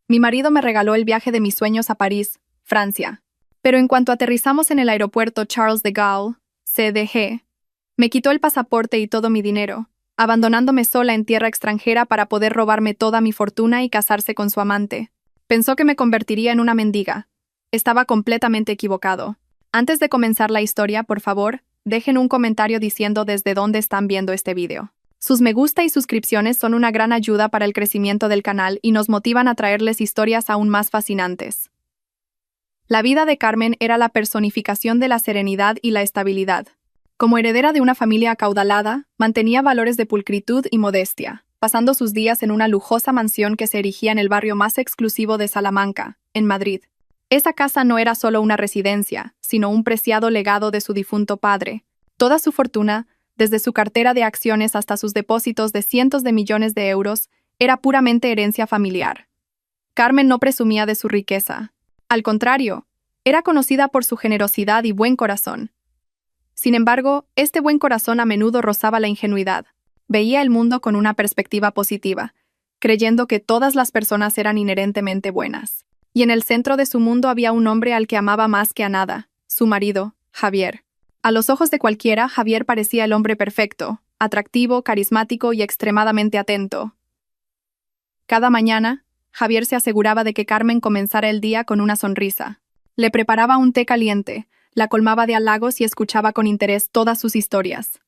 Mi marido me regaló el viaje de mis sueños a París, Francia. Pero en cuanto aterrizamos en el aeropuerto Charles de Gaulle, CDG, me quitó el pasaporte y todo mi dinero, abandonándome sola en tierra extranjera para poder robarme toda mi fortuna y casarse con su amante. Pensó que me convertiría en una mendiga. Estaba completamente equivocado. Antes de comenzar la historia, por favor, dejen un comentario diciendo desde dónde están viendo este video. Sus me gusta y suscripciones son una gran ayuda para el crecimiento del canal y nos motivan a traerles historias aún más fascinantes. La vida de Carmen era la personificación de la serenidad y la estabilidad. Como heredera de una familia acaudalada, mantenía valores de pulcritud y modestia, pasando sus días en una lujosa mansión que se erigía en el barrio más exclusivo de Salamanca, en Madrid. Esa casa no era solo una residencia, sino un preciado legado de su difunto padre. Toda su fortuna, desde su cartera de acciones hasta sus depósitos de cientos de millones de euros, era puramente herencia familiar. Carmen no presumía de su riqueza. Al contrario, era conocida por su generosidad y buen corazón. Sin embargo, este buen corazón a menudo rozaba la ingenuidad. Veía el mundo con una perspectiva positiva, creyendo que todas las personas eran inherentemente buenas. Y en el centro de su mundo había un hombre al que amaba más que a nada, su marido, Javier. A los ojos de cualquiera, Javier parecía el hombre perfecto, atractivo, carismático y extremadamente atento. Cada mañana, Javier se aseguraba de que Carmen comenzara el día con una sonrisa. Le preparaba un té caliente, la colmaba de halagos y escuchaba con interés todas sus historias.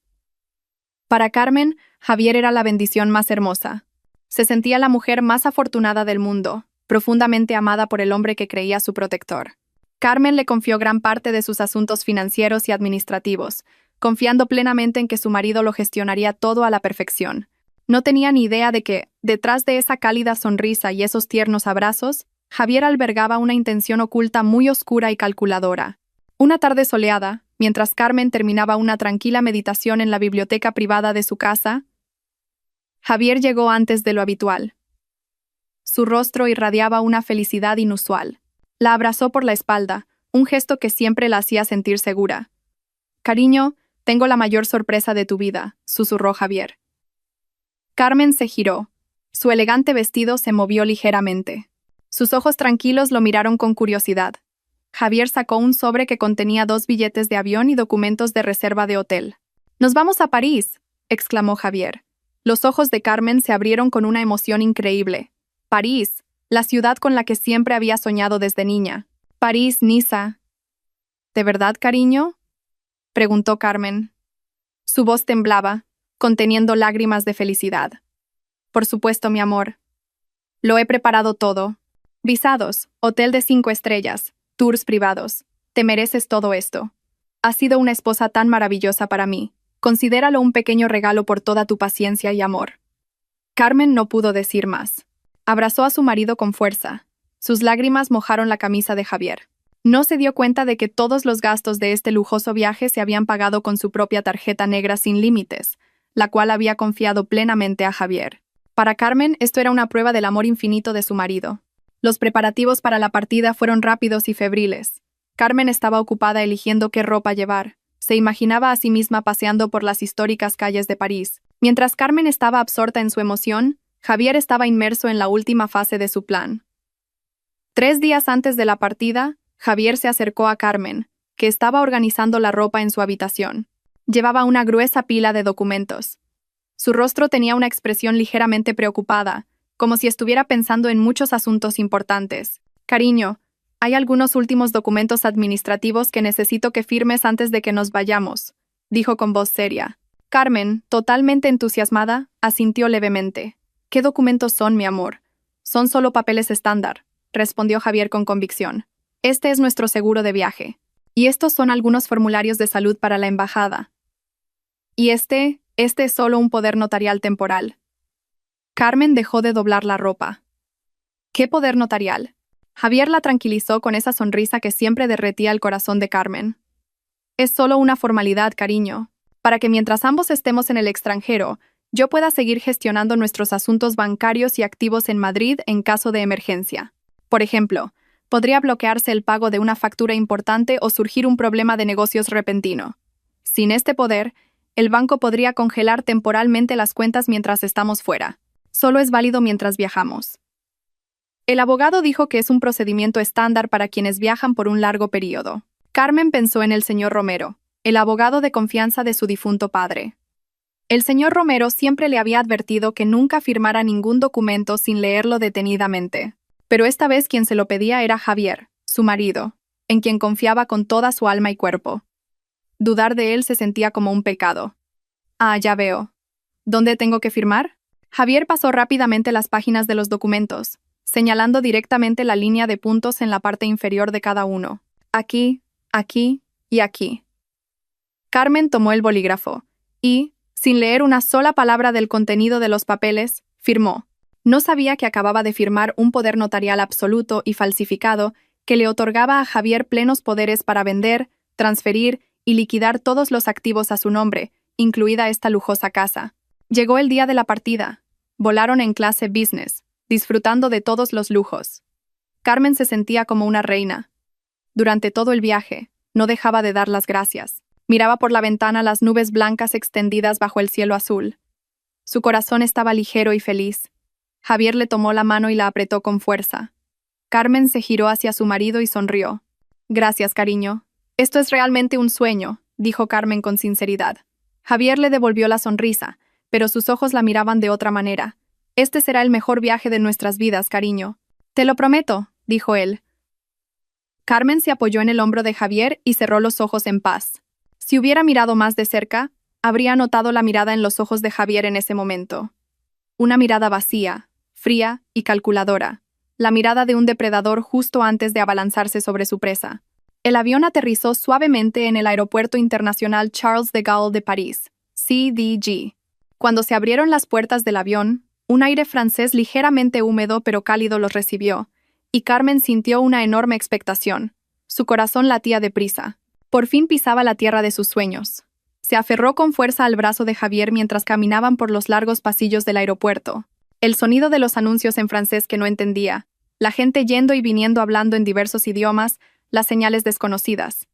Para Carmen, Javier era la bendición más hermosa. Se sentía la mujer más afortunada del mundo, profundamente amada por el hombre que creía su protector. Carmen le confió gran parte de sus asuntos financieros y administrativos, confiando plenamente en que su marido lo gestionaría todo a la perfección. No tenía ni idea de que, detrás de esa cálida sonrisa y esos tiernos abrazos, Javier albergaba una intención oculta muy oscura y calculadora. Una tarde soleada, mientras Carmen terminaba una tranquila meditación en la biblioteca privada de su casa, Javier llegó antes de lo habitual. Su rostro irradiaba una felicidad inusual. La abrazó por la espalda, un gesto que siempre la hacía sentir segura. «Cariño, tengo la mayor sorpresa de tu vida», susurró Javier. Carmen se giró. Su elegante vestido se movió ligeramente. Sus ojos tranquilos lo miraron con curiosidad. Javier sacó un sobre que contenía 2 billetes de avión y documentos de reserva de hotel. «¡Nos vamos a París!», exclamó Javier. Los ojos de Carmen se abrieron con una emoción increíble. París, la ciudad con la que siempre había soñado desde niña. París, Niza. «¿De verdad, cariño?», preguntó Carmen. Su voz temblaba, conteniendo lágrimas de felicidad. «Por supuesto, mi amor. Lo he preparado todo. Visados, hotel de 5 estrellas, tours privados. Te mereces todo esto. Has sido una esposa tan maravillosa para mí. Considéralo un pequeño regalo por toda tu paciencia y amor». Carmen no pudo decir más. Abrazó a su marido con fuerza. Sus lágrimas mojaron la camisa de Javier. No se dio cuenta de que todos los gastos de este lujoso viaje se habían pagado con su propia tarjeta negra sin límites, la cual había confiado plenamente a Javier. Para Carmen, esto era una prueba del amor infinito de su marido. Los preparativos para la partida fueron rápidos y febriles. Carmen estaba ocupada eligiendo qué ropa llevar. Se imaginaba a sí misma paseando por las históricas calles de París. Mientras Carmen estaba absorta en su emoción, Javier estaba inmerso en la última fase de su plan. 3 días antes de la partida, Javier se acercó a Carmen, que estaba organizando la ropa en su habitación. Llevaba una gruesa pila de documentos. Su rostro tenía una expresión ligeramente preocupada, como si estuviera pensando en muchos asuntos importantes. «Cariño, hay algunos últimos documentos administrativos que necesito que firmes antes de que nos vayamos», dijo con voz seria. Carmen, totalmente entusiasmada, asintió levemente. «¿Qué documentos son, mi amor?» «Son solo papeles estándar», respondió Javier con convicción. «Este es nuestro seguro de viaje. Y estos son algunos formularios de salud para la embajada. Y este es solo un poder notarial temporal». Carmen dejó de doblar la ropa. «¿Qué poder notarial?». Javier la tranquilizó con esa sonrisa que siempre derretía el corazón de Carmen. «Es solo una formalidad, cariño, para que mientras ambos estemos en el extranjero, yo pueda seguir gestionando nuestros asuntos bancarios y activos en Madrid en caso de emergencia. Por ejemplo, podría bloquearse el pago de una factura importante o surgir un problema de negocios repentino. Sin este poder, el banco podría congelar temporalmente las cuentas mientras estamos fuera. Solo es válido mientras viajamos». El abogado dijo que es un procedimiento estándar para quienes viajan por un largo periodo. Carmen pensó en el señor Romero, el abogado de confianza de su difunto padre. El señor Romero siempre le había advertido que nunca firmara ningún documento sin leerlo detenidamente. Pero esta vez quien se lo pedía era Javier, su marido, en quien confiaba con toda su alma y cuerpo. Dudar de él se sentía como un pecado. Ah, ya veo. ¿Dónde tengo que firmar? Javier pasó rápidamente las páginas de los documentos, señalando directamente la línea de puntos en la parte inferior de cada uno. Aquí, aquí y aquí. Carmen tomó el bolígrafo y, sin leer una sola palabra del contenido de los papeles, firmó. No sabía que acababa de firmar un poder notarial absoluto y falsificado que le otorgaba a Javier plenos poderes para vender, transferir y liquidar todos los activos a su nombre, incluida esta lujosa casa. Llegó el día de la partida. Volaron en clase business, disfrutando de todos los lujos. Carmen se sentía como una reina. Durante todo el viaje, no dejaba de dar las gracias. Miraba por la ventana las nubes blancas extendidas bajo el cielo azul. Su corazón estaba ligero y feliz. Javier le tomó la mano y la apretó con fuerza. Carmen se giró hacia su marido y sonrió. Gracias, cariño. Esto es realmente un sueño, dijo Carmen con sinceridad. Javier le devolvió la sonrisa, pero sus ojos la miraban de otra manera. Este será el mejor viaje de nuestras vidas, cariño. Te lo prometo, dijo él. Carmen se apoyó en el hombro de Javier y cerró los ojos en paz. Si hubiera mirado más de cerca, habría notado la mirada en los ojos de Javier en ese momento. Una mirada vacía, fría y calculadora. La mirada de un depredador justo antes de abalanzarse sobre su presa. El avión aterrizó suavemente en el Aeropuerto Internacional Charles de Gaulle de París, CDG. Cuando se abrieron las puertas del avión, un aire francés ligeramente húmedo pero cálido los recibió, y Carmen sintió una enorme expectación. Su corazón latía deprisa. Por fin pisaba la tierra de sus sueños. Se aferró con fuerza al brazo de Javier mientras caminaban por los largos pasillos del aeropuerto. El sonido de los anuncios en francés que no entendía, la gente yendo y viniendo hablando en diversos idiomas, las señales desconocidas.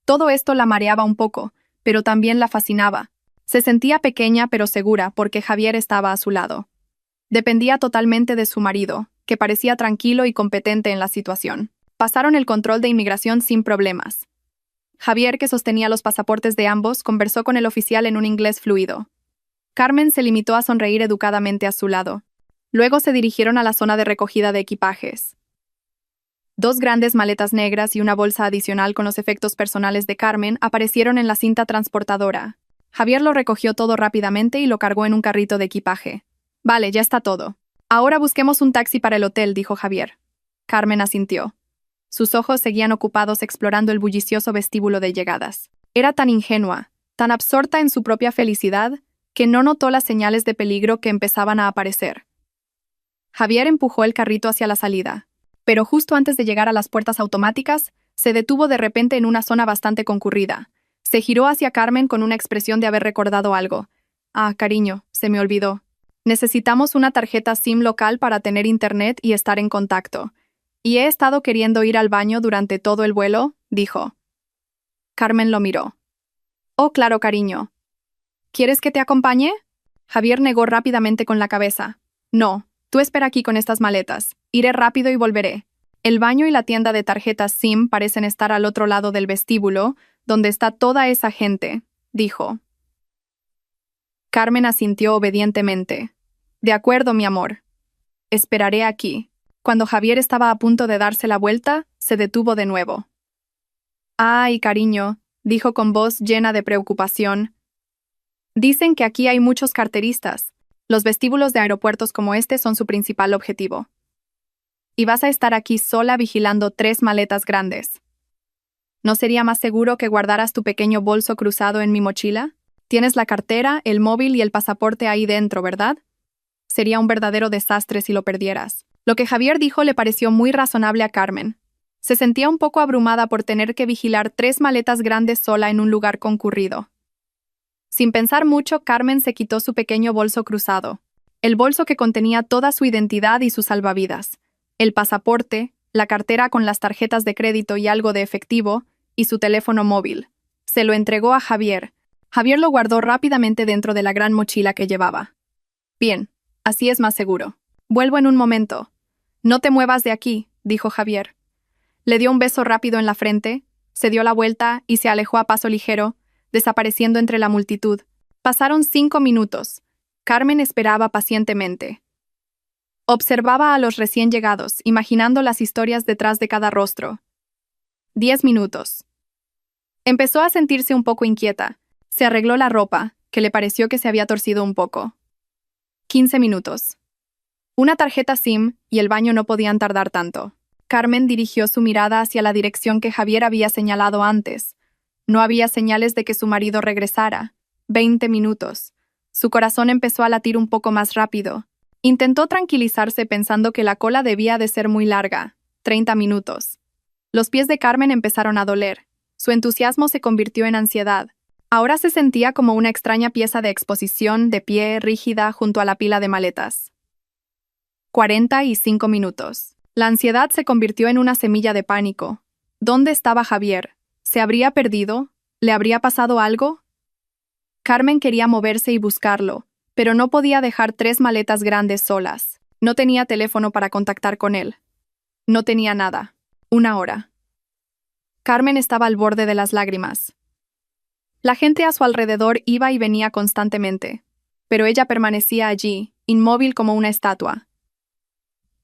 Todo esto la mareaba un poco, pero también la fascinaba. Se sentía pequeña pero segura porque Javier estaba a su lado. Dependía totalmente de su marido, que parecía tranquilo y competente en la situación. Pasaron el control de inmigración sin problemas. Javier, que sostenía los pasaportes de ambos, conversó con el oficial en un inglés fluido. Carmen se limitó a sonreír educadamente a su lado. Luego se dirigieron a la zona de recogida de equipajes. 2 grandes maletas negras y una bolsa adicional con los efectos personales de Carmen aparecieron en la cinta transportadora. Javier lo recogió todo rápidamente y lo cargó en un carrito de equipaje. Vale, ya está todo. Ahora busquemos un taxi para el hotel, dijo Javier. Carmen asintió. Sus ojos seguían ocupados explorando el bullicioso vestíbulo de llegadas. Era tan ingenua, tan absorta en su propia felicidad, que no notó las señales de peligro que empezaban a aparecer. Javier empujó el carrito hacia la salida, pero justo antes de llegar a las puertas automáticas, se detuvo de repente en una zona bastante concurrida. Se giró hacia Carmen con una expresión de haber recordado algo. Ah, cariño, se me olvidó. Necesitamos una tarjeta SIM local para tener internet y estar en contacto. Y he estado queriendo ir al baño durante todo el vuelo, dijo. Carmen lo miró. Oh, claro, cariño. ¿Quieres que te acompañe? Javier negó rápidamente con la cabeza. No, tú espera aquí con estas maletas. Iré rápido y volveré. El baño y la tienda de tarjetas SIM parecen estar al otro lado del vestíbulo, donde está toda esa gente, dijo. Carmen asintió obedientemente. De acuerdo, mi amor. Esperaré aquí. Cuando Javier estaba a punto de darse la vuelta, se detuvo de nuevo. Ay, cariño, dijo con voz llena de preocupación. Dicen que aquí hay muchos carteristas. Los vestíbulos de aeropuertos como este son su principal objetivo. Y vas a estar aquí sola vigilando 3 maletas grandes. ¿No sería más seguro que guardaras tu pequeño bolso cruzado en mi mochila? Tienes la cartera, el móvil y el pasaporte ahí dentro, ¿verdad? Sería un verdadero desastre si lo perdieras. Lo que Javier dijo le pareció muy razonable a Carmen. Se sentía un poco abrumada por tener que vigilar 3 maletas grandes sola en un lugar concurrido. Sin pensar mucho, Carmen se quitó su pequeño bolso cruzado. El bolso que contenía toda su identidad y sus salvavidas. El pasaporte, la cartera con las tarjetas de crédito y algo de efectivo, y su teléfono móvil. Se lo entregó a Javier. Javier lo guardó rápidamente dentro de la gran mochila que llevaba. Bien, así es más seguro. Vuelvo en un momento. No te muevas de aquí, dijo Javier. Le dio un beso rápido en la frente, se dio la vuelta y se alejó a paso ligero, desapareciendo entre la multitud. Pasaron 5 minutos. Carmen esperaba pacientemente. Observaba a los recién llegados, imaginando las historias detrás de cada rostro. 10 minutos. Empezó a sentirse un poco inquieta. Se arregló la ropa, que le pareció que se había torcido un poco. 15 minutos. Una tarjeta SIM y el baño no podían tardar tanto. Carmen dirigió su mirada hacia la dirección que Javier había señalado antes. No había señales de que su marido regresara. 20 minutos. Su corazón empezó a latir un poco más rápido. Intentó tranquilizarse pensando que la cola debía de ser muy larga. 30 minutos. Los pies de Carmen empezaron a doler. Su entusiasmo se convirtió en ansiedad. Ahora se sentía como una extraña pieza de exposición de pie rígida junto a la pila de maletas. 45 minutos. La ansiedad se convirtió en una semilla de pánico. ¿Dónde estaba Javier? ¿Se habría perdido? ¿Le habría pasado algo? Carmen quería moverse y buscarlo, pero no podía dejar 3 maletas grandes solas. No tenía teléfono para contactar con él. No tenía nada. 1 hora. Carmen estaba al borde de las lágrimas. La gente a su alrededor iba y venía constantemente, pero ella permanecía allí, inmóvil como una estatua.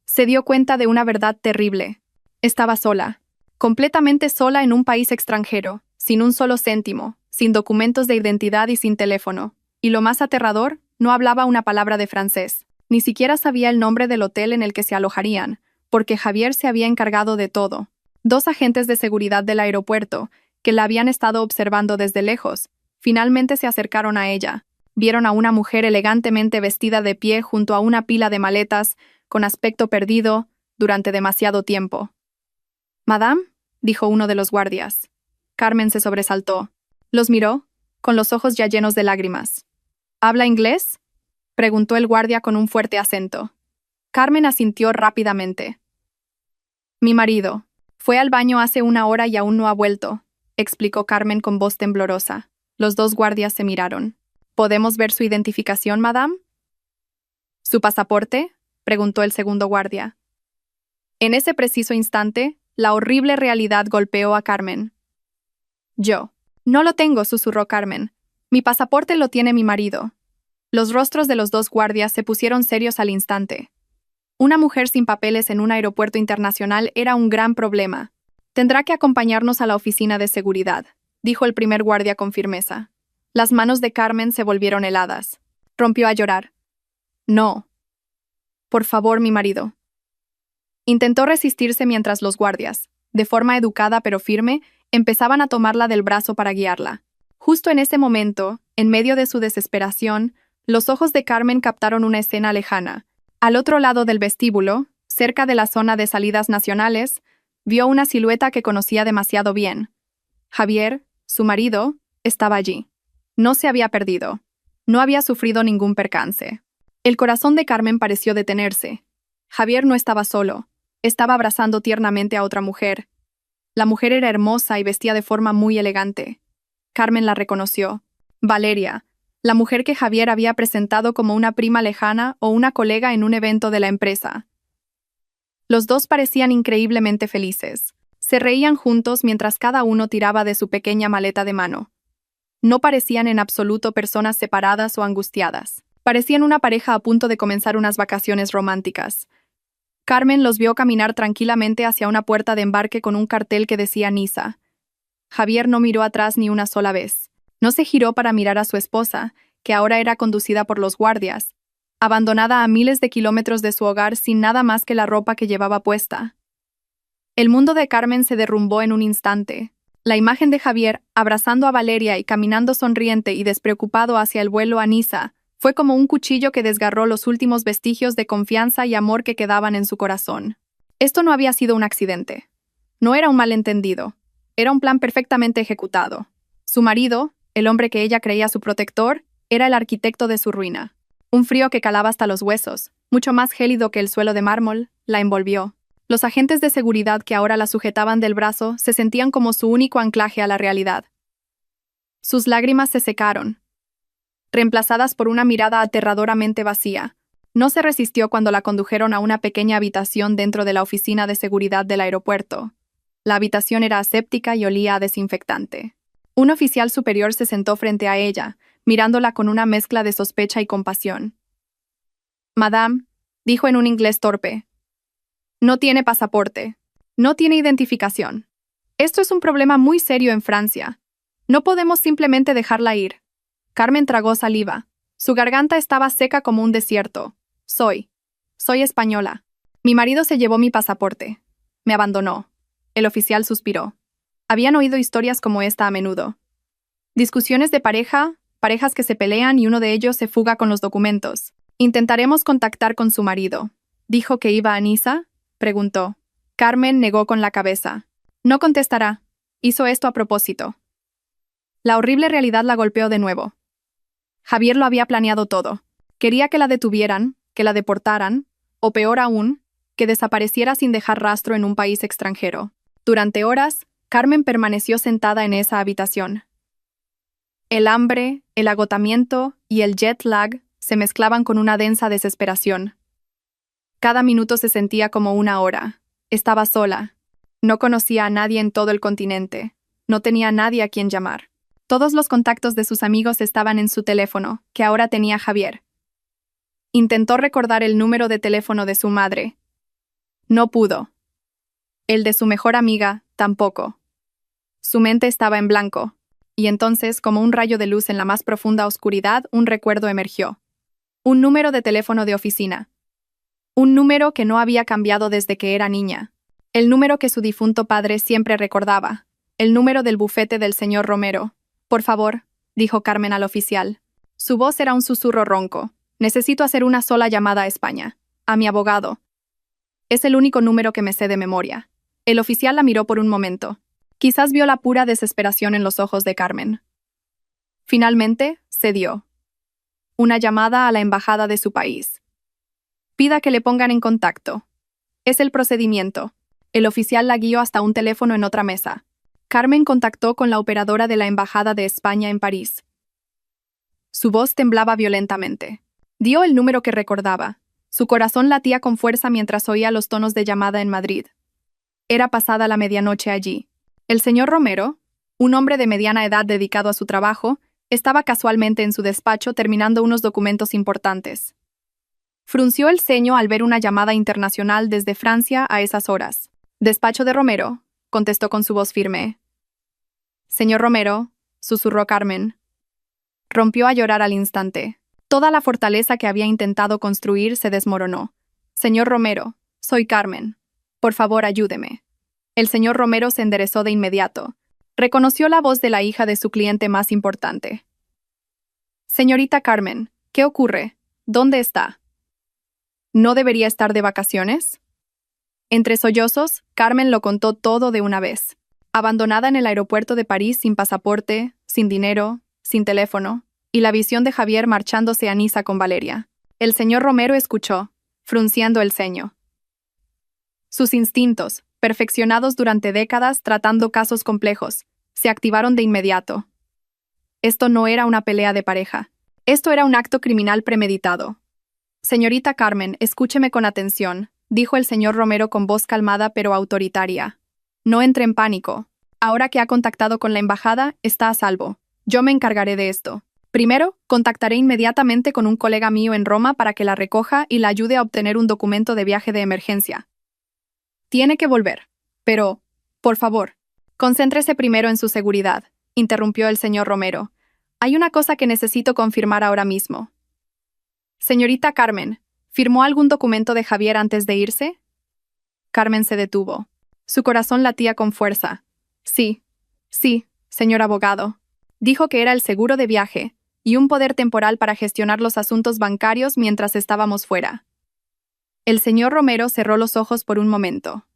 Se dio cuenta de una verdad terrible. Estaba sola, completamente sola en un país extranjero, sin un solo céntimo, sin documentos de identidad y sin teléfono. Y lo más aterrador, no hablaba una palabra de francés. Ni siquiera sabía el nombre del hotel en el que se alojarían, porque Javier se había encargado de todo. 2 agentes de seguridad del aeropuerto, que la habían estado observando desde lejos, finalmente se acercaron a ella. Vieron a una mujer elegantemente vestida de pie junto a una pila de maletas, con aspecto perdido, durante demasiado tiempo. «¿Madame?», dijo uno de los guardias. Carmen se sobresaltó. Los miró, con los ojos ya llenos de lágrimas. «¿Habla inglés?», preguntó el guardia con un fuerte acento. Carmen asintió rápidamente. «Mi marido. Fue al baño hace 1 hora y aún no ha vuelto», explicó Carmen con voz temblorosa. Los 2 guardias se miraron. «¿Podemos ver su identificación, madame?». «¿Su pasaporte?», preguntó el segundo guardia. En ese preciso instante, la horrible realidad golpeó a Carmen. «Yo. No lo tengo», susurró Carmen. «Mi pasaporte lo tiene mi marido». Los rostros de los 2 guardias se pusieron serios al instante. Una mujer sin papeles en un aeropuerto internacional era un gran problema. «Tendrá que acompañarnos a la oficina de seguridad», dijo el primer guardia con firmeza. Las manos de Carmen se volvieron heladas. Rompió a llorar. «No. Por favor, mi marido». Intentó resistirse mientras los guardias, de forma educada pero firme, empezaban a tomarla del brazo para guiarla. Justo en ese momento, en medio de su desesperación, los ojos de Carmen captaron una escena lejana. Al otro lado del vestíbulo, cerca de la zona de salidas nacionales, vio una silueta que conocía demasiado bien. Javier, su marido, estaba allí. No se había perdido. No había sufrido ningún percance. El corazón de Carmen pareció detenerse. Javier no estaba solo. Estaba abrazando tiernamente a otra mujer. La mujer era hermosa y vestía de forma muy elegante. Carmen la reconoció. Valeria, la mujer que Javier había presentado como una prima lejana o una colega en un evento de la empresa. Los 2 parecían increíblemente felices. Se reían juntos mientras cada uno tiraba de su pequeña maleta de mano. No parecían en absoluto personas separadas o angustiadas. Parecían una pareja a punto de comenzar unas vacaciones románticas. Carmen los vio caminar tranquilamente hacia una puerta de embarque con un cartel que decía Niza. Javier no miró atrás ni una sola vez. No se giró para mirar a su esposa, que ahora era conducida por los guardias, abandonada a miles de kilómetros de su hogar sin nada más que la ropa que llevaba puesta. El mundo de Carmen se derrumbó en un instante. La imagen de Javier, abrazando a Valeria y caminando sonriente y despreocupado hacia el vuelo a Niza, fue como un cuchillo que desgarró los últimos vestigios de confianza y amor que quedaban en su corazón. Esto no había sido un accidente. No era un malentendido. Era un plan perfectamente ejecutado. Su marido, el hombre que ella creía su protector, era el arquitecto de su ruina. Un frío que calaba hasta los huesos, mucho más gélido que el suelo de mármol, la envolvió. Los agentes de seguridad que ahora la sujetaban del brazo se sentían como su único anclaje a la realidad. Sus lágrimas se secaron, reemplazadas por una mirada aterradoramente vacía. No se resistió cuando la condujeron a una pequeña habitación dentro de la oficina de seguridad del aeropuerto. La habitación era aséptica y olía a desinfectante. Un oficial superior se sentó frente a ella, mirándola con una mezcla de sospecha y compasión. «Madame», dijo en un inglés torpe, «no tiene pasaporte. No tiene identificación. Esto es un problema muy serio en Francia. No podemos simplemente dejarla ir». Carmen tragó saliva. Su garganta estaba seca como un desierto. Soy española. Mi marido se llevó mi pasaporte. Me abandonó. El oficial suspiró. Habían oído historias como esta a menudo. Discusiones de parejas que se pelean y uno de ellos se fuga con los documentos. Intentaremos contactar con su marido. ¿Dijo que iba a Niza?, preguntó. Carmen negó con la cabeza. No contestará. Hizo esto a propósito. La horrible realidad la golpeó de nuevo. Javier lo había planeado todo. Quería que la detuvieran, que la deportaran, o peor aún, que desapareciera sin dejar rastro en un país extranjero. Durante horas, Carmen permaneció sentada en esa habitación. El hambre, el agotamiento y el jet lag se mezclaban con una densa desesperación. Cada minuto se sentía como una hora. Estaba sola. No conocía a nadie en todo el continente. No tenía a nadie a quien llamar. Todos los contactos de sus amigos estaban en su teléfono, que ahora tenía Javier. Intentó recordar el número de teléfono de su madre. No pudo. El de su mejor amiga, tampoco. Su mente estaba en blanco, y entonces, como un rayo de luz en la más profunda oscuridad, un recuerdo emergió. Un número de teléfono de oficina. Un número que no había cambiado desde que era niña. El número que su difunto padre siempre recordaba. El número del bufete del señor Romero. «Por favor», dijo Carmen al oficial. Su voz era un susurro ronco. «Necesito hacer una sola llamada a España. A mi abogado. Es el único número que me sé de memoria». El oficial la miró por un momento. Quizás vio la pura desesperación en los ojos de Carmen. Finalmente, cedió. Una llamada a la embajada de su país. «Pida que le pongan en contacto. Es el procedimiento». El oficial la guió hasta un teléfono en otra mesa. Carmen contactó con la operadora de la Embajada de España en París. Su voz temblaba violentamente. Dio el número que recordaba. Su corazón latía con fuerza mientras oía los tonos de llamada en Madrid. Era pasada la medianoche allí. El señor Romero, un hombre de mediana edad dedicado a su trabajo, estaba casualmente en su despacho terminando unos documentos importantes. Frunció el ceño al ver una llamada internacional desde Francia a esas horas. «Despacho de Romero», contestó con su voz firme. «Señor Romero», susurró Carmen. Rompió a llorar al instante. Toda la fortaleza que había intentado construir se desmoronó. «Señor Romero, soy Carmen. Por favor, ayúdeme». El señor Romero se enderezó de inmediato. Reconoció la voz de la hija de su cliente más importante. «Señorita Carmen, ¿qué ocurre? ¿Dónde está? ¿No debería estar de vacaciones?». Entre sollozos, Carmen lo contó todo de una vez. Abandonada en el aeropuerto de París sin pasaporte, sin dinero, sin teléfono, y la visión de Javier marchándose a Niza con Valeria. El señor Romero escuchó, frunciendo el ceño. Sus instintos, perfeccionados durante décadas tratando casos complejos, se activaron de inmediato. Esto no era una pelea de pareja. Esto era un acto criminal premeditado. «Señorita Carmen, escúcheme con atención», dijo el señor Romero con voz calmada pero autoritaria. «No entre en pánico. Ahora que ha contactado con la embajada, está a salvo. Yo me encargaré de esto. Primero, contactaré inmediatamente con un colega mío en Roma para que la recoja y la ayude a obtener un documento de viaje de emergencia. Tiene que volver. Pero, por favor, concéntrese primero en su seguridad», interrumpió el señor Romero. «Hay una cosa que necesito confirmar ahora mismo». «Señorita Carmen, ¿firmó algún documento de Javier antes de irse?». Carmen se detuvo. Su corazón latía con fuerza. «Sí, señor abogado». Dijo que era el seguro de viaje y un poder temporal para gestionar los asuntos bancarios mientras estábamos fuera. El señor Romero cerró los ojos por un momento.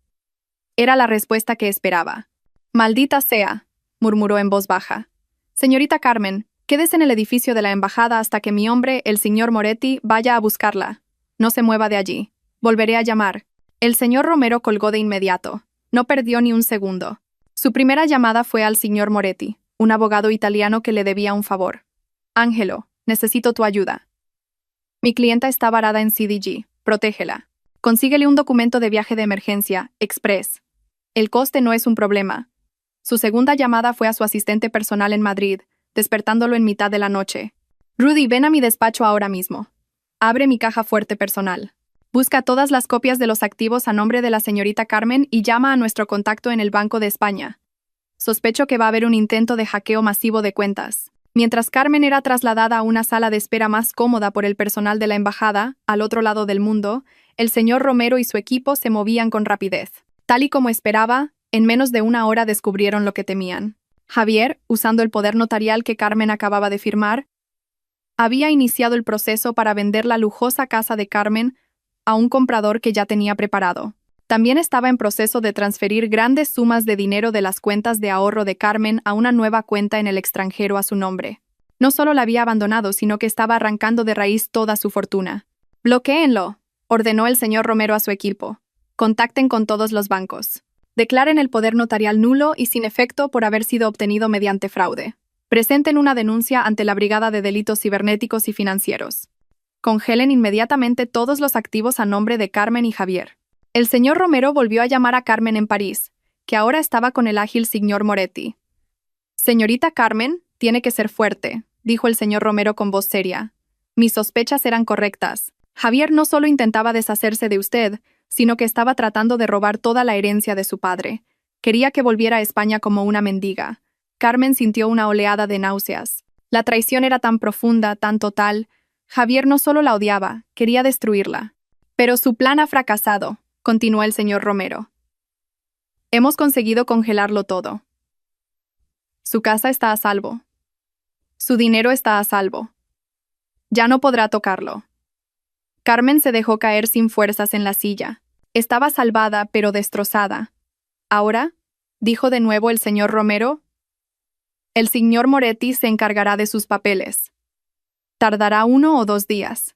Era la respuesta que esperaba. «Maldita sea», murmuró en voz baja. «Señorita Carmen, quédese en el edificio de la embajada hasta que mi hombre, el señor Moretti, vaya a buscarla. No se mueva de allí. Volveré a llamar». El señor Romero colgó de inmediato. No perdió ni un segundo. Su primera llamada fue al señor Moretti, un abogado italiano que le debía un favor. «Ángelo, necesito tu ayuda». Mi clienta está varada en CDG. Protégela. Consíguele un documento de viaje de emergencia, express. El coste no es un problema. Su segunda llamada fue a su asistente personal en Madrid, despertándolo en mitad de la noche. Rudy, ven a mi despacho ahora mismo. Abre mi caja fuerte personal. Busca todas las copias de los activos a nombre de la señorita Carmen y llama a nuestro contacto en el Banco de España. Sospecho que va a haber un intento de hackeo masivo de cuentas. Mientras Carmen era trasladada a una sala de espera más cómoda por el personal de la embajada, al otro lado del mundo, el señor Romero y su equipo se movían con rapidez. Tal y como esperaba, en menos de una hora descubrieron lo que temían. Javier, usando el poder notarial que Carmen acababa de firmar, había iniciado el proceso para vender la lujosa casa de Carmen a un comprador que ya tenía preparado. También estaba en proceso de transferir grandes sumas de dinero de las cuentas de ahorro de Carmen a una nueva cuenta en el extranjero a su nombre. No solo la había abandonado, sino que estaba arrancando de raíz toda su fortuna. «Bloquéenlo», ordenó el señor Romero a su equipo. «Contacten con todos los bancos. Declaren el poder notarial nulo y sin efecto por haber sido obtenido mediante fraude. Presenten una denuncia ante la Brigada de Delitos Cibernéticos y Financieros. Congelen inmediatamente todos los activos a nombre de Carmen y Javier». El señor Romero volvió a llamar a Carmen en París, que ahora estaba con el ágil señor Moretti. «Señorita Carmen, tiene que ser fuerte», dijo el señor Romero con voz seria. «Mis sospechas eran correctas. Javier no solo intentaba deshacerse de usted, sino que estaba tratando de robar toda la herencia de su padre. Quería que volviera a España como una mendiga». Carmen sintió una oleada de náuseas. La traición era tan profunda, tan total. Javier no solo la odiaba, quería destruirla. «Pero su plan ha fracasado», continuó el señor Romero. «Hemos conseguido congelarlo todo. Su casa está a salvo. Su dinero está a salvo. Ya no podrá tocarlo». Carmen se dejó caer sin fuerzas en la silla. Estaba salvada, pero destrozada. «Ahora», dijo de nuevo el señor Romero, «el señor Moretti se encargará de sus papeles. Tardará 1 o 2 días.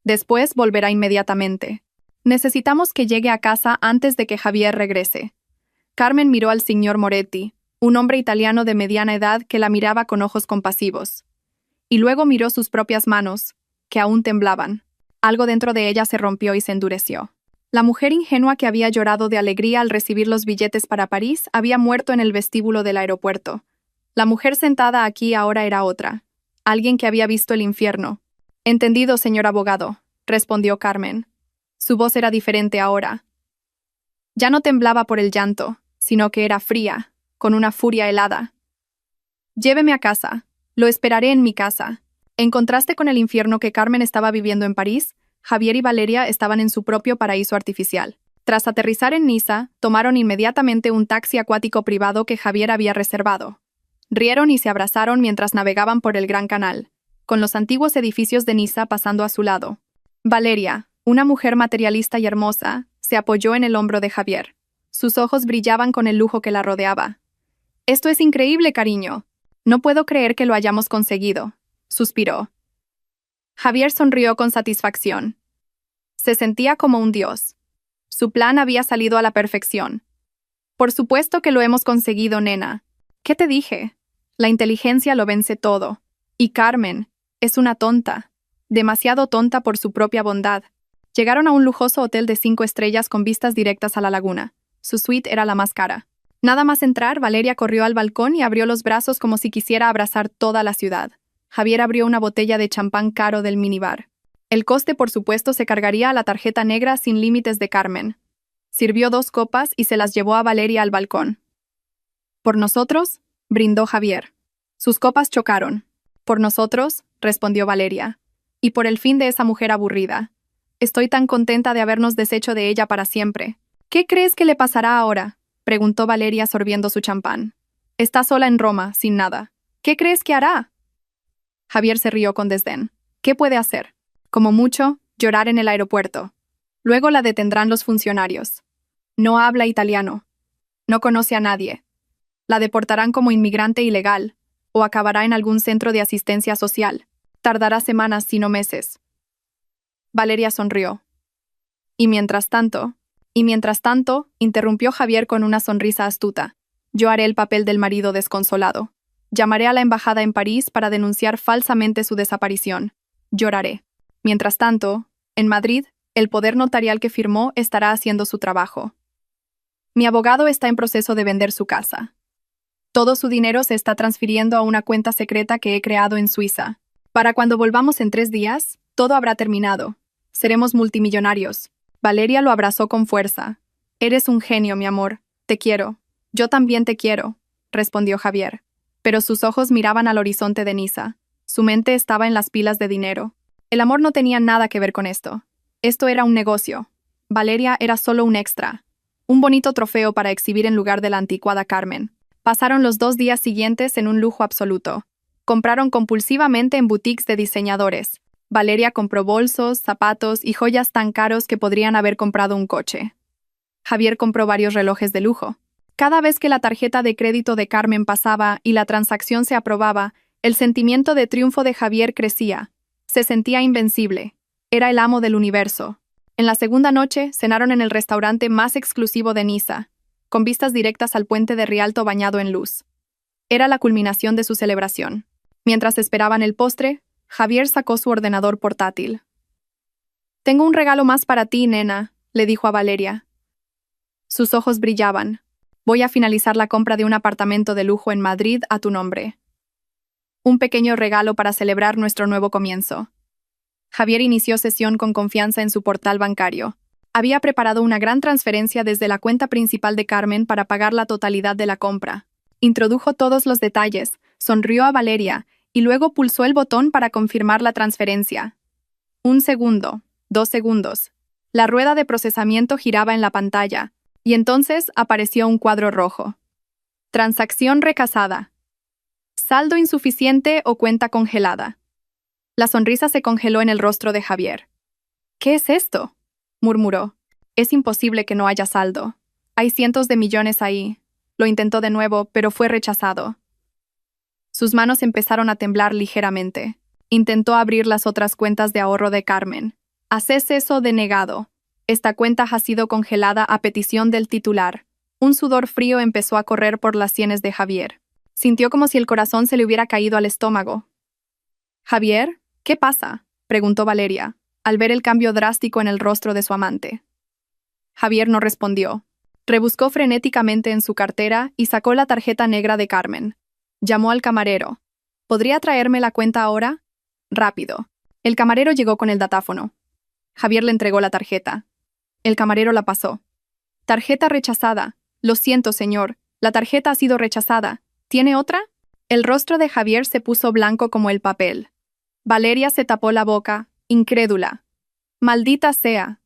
Después volverá inmediatamente. Necesitamos que llegue a casa antes de que Javier regrese». Carmen miró al señor Moretti, un hombre italiano de mediana edad que la miraba con ojos compasivos. Y luego miró sus propias manos, que aún temblaban. Algo dentro de ella se rompió y se endureció. La mujer ingenua que había llorado de alegría al recibir los billetes para París había muerto en el vestíbulo del aeropuerto. La mujer sentada aquí ahora era otra, alguien que había visto el infierno. «Entendido, señor abogado», respondió Carmen. Su voz era diferente ahora. Ya no temblaba por el llanto, sino que era fría, con una furia helada. «Lléveme a casa. Lo esperaré en mi casa». En contraste con el infierno que Carmen estaba viviendo en París, Javier y Valeria estaban en su propio paraíso artificial. Tras aterrizar en Niza, tomaron inmediatamente un taxi acuático privado que Javier había reservado. Rieron y se abrazaron mientras navegaban por el Gran Canal, con los antiguos edificios de Niza pasando a su lado. Valeria, una mujer materialista y hermosa, se apoyó en el hombro de Javier. Sus ojos brillaban con el lujo que la rodeaba. «Esto es increíble, cariño. No puedo creer que lo hayamos conseguido», suspiró. Javier sonrió con satisfacción. Se sentía como un dios. Su plan había salido a la perfección. «Por supuesto que lo hemos conseguido, nena. ¿Qué te dije? La inteligencia lo vence todo. Y Carmen es una tonta. Demasiado tonta por su propia bondad». Llegaron a un lujoso hotel de 5 estrellas con vistas directas a la laguna. Su suite era la más cara. Nada más entrar, Valeria corrió al balcón y abrió los brazos como si quisiera abrazar toda la ciudad. Javier abrió una botella de champán caro del minibar. El coste, por supuesto, se cargaría a la tarjeta negra sin límites de Carmen. Sirvió 2 copas y se las llevó a Valeria al balcón. «Por nosotros», brindó Javier. Sus copas chocaron. «Por nosotros», respondió Valeria. «Y por el fin de esa mujer aburrida. Estoy tan contenta de habernos deshecho de ella para siempre». «¿Qué crees que le pasará ahora?», preguntó Valeria sorbiendo su champán. «Está sola en Roma, sin nada. ¿Qué crees que hará?». Javier se rió con desdén. «¿Qué puede hacer? Como mucho, llorar en el aeropuerto. Luego la detendrán los funcionarios. No habla italiano. No conoce a nadie. La deportarán como inmigrante ilegal, o acabará en algún centro de asistencia social. Tardará semanas, si no meses». Valeria sonrió. Y mientras tanto, interrumpió Javier con una sonrisa astuta. «Yo haré el papel del marido desconsolado. Llamaré a la embajada en París para denunciar falsamente su desaparición. Lloraré. Mientras tanto, en Madrid, el poder notarial que firmó estará haciendo su trabajo. Mi abogado está en proceso de vender su casa. Todo su dinero se está transfiriendo a una cuenta secreta que he creado en Suiza. Para cuando volvamos en 3 días, todo habrá terminado. Seremos multimillonarios. Valeria lo abrazó con fuerza. Eres un genio, mi amor. Te quiero. Yo también te quiero, respondió Javier. Pero sus ojos miraban al horizonte de Niza. Su mente estaba en las pilas de dinero. El amor no tenía nada que ver con esto. Esto era un negocio. Valeria era solo un extra. Un bonito trofeo para exhibir en lugar de la anticuada Carmen. Pasaron los 2 días siguientes en un lujo absoluto. Compraron compulsivamente en boutiques de diseñadores. Valeria compró bolsos, zapatos y joyas tan caros que podrían haber comprado un coche. Javier compró varios relojes de lujo. Cada vez que la tarjeta de crédito de Carmen pasaba y la transacción se aprobaba, el sentimiento de triunfo de Javier crecía. Se sentía invencible. Era el amo del universo. En la segunda noche, cenaron en el restaurante más exclusivo de Niza, con vistas directas al puente de Rialto bañado en luz. Era la culminación de su celebración. Mientras esperaban el postre, Javier sacó su ordenador portátil. «Tengo un regalo más para ti, nena», le dijo a Valeria. Sus ojos brillaban. «Voy a finalizar la compra de un apartamento de lujo en Madrid a tu nombre. Un pequeño regalo para celebrar nuestro nuevo comienzo». Javier inició sesión con confianza en su portal bancario. Había preparado una gran transferencia desde la cuenta principal de Carmen para pagar la totalidad de la compra. Introdujo todos los detalles, sonrió a Valeria y luego pulsó el botón para confirmar la transferencia. 1 segundo, 2 segundos. La rueda de procesamiento giraba en la pantalla, y entonces apareció un cuadro rojo. Transacción rechazada. Saldo insuficiente o cuenta congelada. La sonrisa se congeló en el rostro de Javier. «¿Qué es esto?», murmuró. «Es imposible que no haya saldo. Hay cientos de millones ahí». Lo intentó de nuevo, pero fue rechazado. Sus manos empezaron a temblar ligeramente. Intentó abrir las otras cuentas de ahorro de Carmen. «Haces eso denegado. Esta cuenta ha sido congelada a petición del titular». Un sudor frío empezó a correr por las sienes de Javier. Sintió como si el corazón se le hubiera caído al estómago. «Javier, ¿qué pasa?», preguntó Valeria, al ver el cambio drástico en el rostro de su amante. Javier no respondió. Rebuscó frenéticamente en su cartera y sacó la tarjeta negra de Carmen. Llamó al camarero. «¿Podría traerme la cuenta ahora?». «Rápido». El camarero llegó con el datáfono. Javier le entregó la tarjeta. El camarero la pasó. «Tarjeta rechazada. Lo siento, señor. La tarjeta ha sido rechazada. ¿Tiene otra?». El rostro de Javier se puso blanco como el papel. Valeria se tapó la boca, incrédula. «Maldita sea».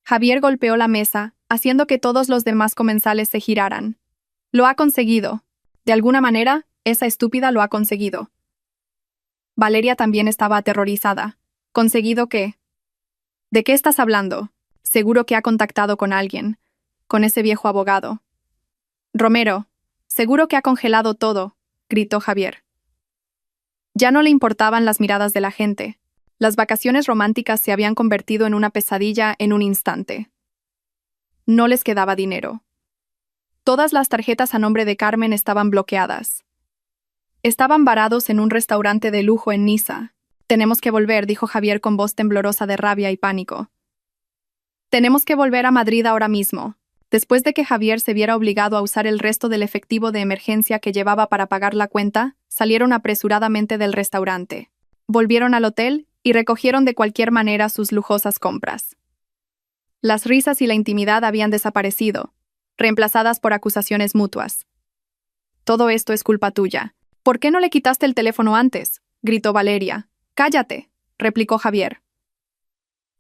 Javier golpeó la mesa, haciendo que todos los demás comensales se giraran. «Lo ha conseguido. De alguna manera, esa estúpida lo ha conseguido». Valeria también estaba aterrorizada. «¿Conseguido qué?». «¿De qué estás hablando? Seguro que ha contactado con alguien. Con ese viejo abogado». «Romero, seguro que ha congelado todo», gritó Javier. Ya no le importaban las miradas de la gente. Las vacaciones románticas se habían convertido en una pesadilla en un instante. No les quedaba dinero. Todas las tarjetas a nombre de Carmen estaban bloqueadas. Estaban varados en un restaurante de lujo en Niza. «Tenemos que volver», dijo Javier con voz temblorosa de rabia y pánico. «Tenemos que volver a Madrid ahora mismo». Después de que Javier se viera obligado a usar el resto del efectivo de emergencia que llevaba para pagar la cuenta, salieron apresuradamente del restaurante. Volvieron al hotel y recogieron de cualquier manera sus lujosas compras. Las risas y la intimidad habían desaparecido, reemplazadas por acusaciones mutuas. «Todo esto es culpa tuya. ¿Por qué no le quitaste el teléfono antes?», gritó Valeria. «Cállate», replicó Javier.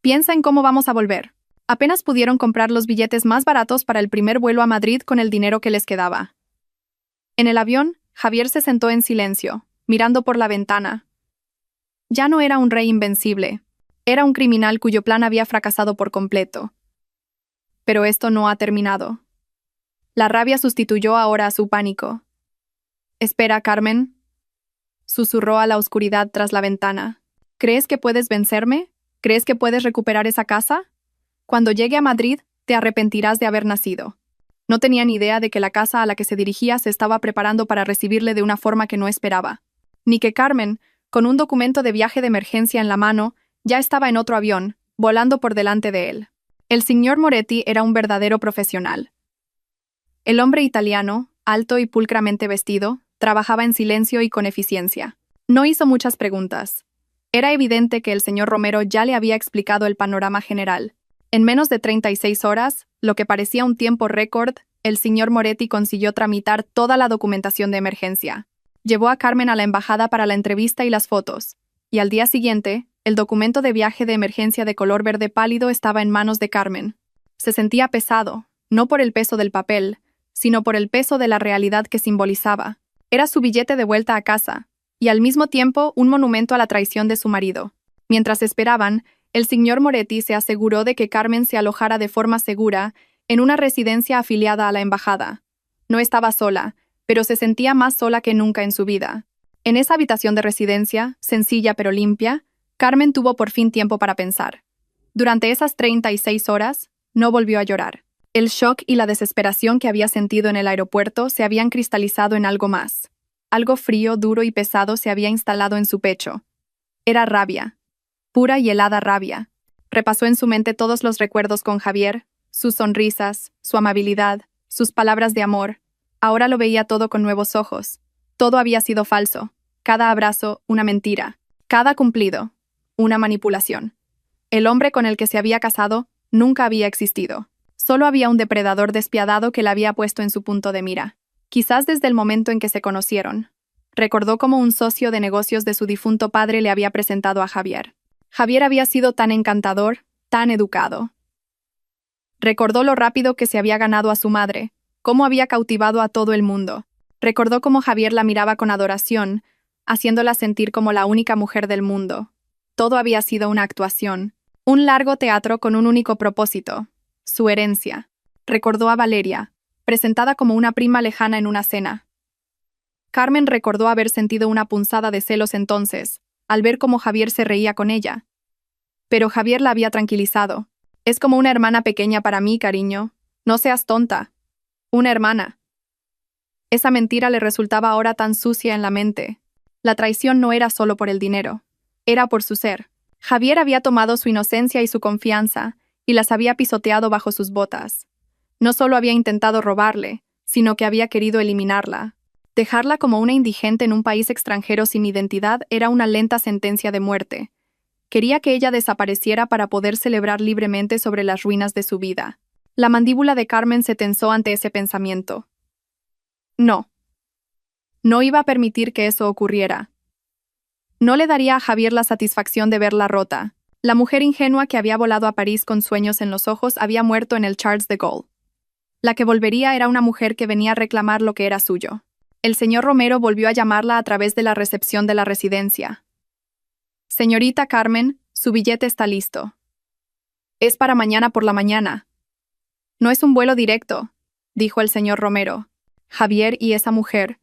«Piensa en cómo vamos a volver». Apenas pudieron comprar los billetes más baratos para el primer vuelo a Madrid con el dinero que les quedaba. En el avión, Javier se sentó en silencio, mirando por la ventana. Ya no era un rey invencible, era un criminal cuyo plan había fracasado por completo. Pero esto no ha terminado. La rabia sustituyó ahora a su pánico. «Espera, Carmen», susurró a la oscuridad tras la ventana. «¿Crees que puedes vencerme? ¿Crees que puedes recuperar esa casa? Cuando llegue a Madrid, te arrepentirás de haber nacido». No tenía ni idea de que la casa a la que se dirigía se estaba preparando para recibirle de una forma que no esperaba. Ni que Carmen, con un documento de viaje de emergencia en la mano, Ya estaba en otro avión, volando por delante de él. El señor Moretti era un verdadero profesional. El hombre italiano, alto y pulcramente vestido, trabajaba en silencio y con eficiencia. No hizo muchas preguntas. Era evidente que el señor Romero ya le había explicado el panorama general. En menos de 36 horas, lo que parecía un tiempo récord, el señor Moretti consiguió tramitar toda la documentación de emergencia. Llevó a Carmen a la embajada para la entrevista y las fotos. Y al día siguiente, el documento de viaje de emergencia de color verde pálido estaba en manos de Carmen. Se sentía pesado, no por el peso del papel, sino por el peso de la realidad que simbolizaba. Era su billete de vuelta a casa, y al mismo tiempo un monumento a la traición de su marido. Mientras esperaban, el señor Moretti se aseguró de que Carmen se alojara de forma segura en una residencia afiliada a la embajada. No estaba sola, pero se sentía más sola que nunca en su vida. En esa habitación de residencia, sencilla pero limpia, Carmen tuvo por fin tiempo para pensar. Durante esas 36 horas, no volvió a llorar. El shock y la desesperación que había sentido en el aeropuerto se habían cristalizado en algo más. Algo frío, duro y pesado se había instalado en su pecho. Era rabia. Pura y helada rabia. Repasó en su mente todos los recuerdos con Javier, sus sonrisas, su amabilidad, sus palabras de amor. Ahora lo veía todo con nuevos ojos. Todo había sido falso. Cada abrazo, una mentira. Cada cumplido, una manipulación. El hombre con el que se había casado nunca había existido. Solo había un depredador despiadado que la había puesto en su punto de mira. Quizás desde el momento en que se conocieron. Recordó cómo un socio de negocios de su difunto padre le había presentado a Javier. Javier había sido tan encantador, tan educado. Recordó lo rápido que se había ganado a su madre, cómo había cautivado a todo el mundo. Recordó cómo Javier la miraba con adoración, haciéndola sentir como la única mujer del mundo. Todo había sido una actuación, un largo teatro con un único propósito, su herencia. Recordó a Valeria, presentada como una prima lejana en una cena. Carmen recordó haber sentido una punzada de celos entonces, al ver cómo Javier se reía con ella. Pero Javier la había tranquilizado. Es como una hermana pequeña para mí, cariño. No seas tonta. Una hermana. Esa mentira le resultaba ahora tan sucia en la mente. La traición no era solo por el dinero. Era por su ser. Javier había tomado su inocencia y su confianza, y las había pisoteado bajo sus botas. No solo había intentado robarle, sino que había querido eliminarla. Dejarla como una indigente en un país extranjero sin identidad era una lenta sentencia de muerte. Quería que ella desapareciera para poder celebrar libremente sobre las ruinas de su vida. La mandíbula de Carmen se tensó ante ese pensamiento. No. No iba a permitir que eso ocurriera. No le daría a Javier la satisfacción de verla rota. La mujer ingenua que había volado a París con sueños en los ojos había muerto en el Charles de Gaulle. La que volvería era una mujer que venía a reclamar lo que era suyo. El señor Romero volvió a llamarla a través de la recepción de la residencia. Señorita Carmen, su billete está listo. Es para mañana por la mañana. No es un vuelo directo, dijo el señor Romero. Javier y esa mujer.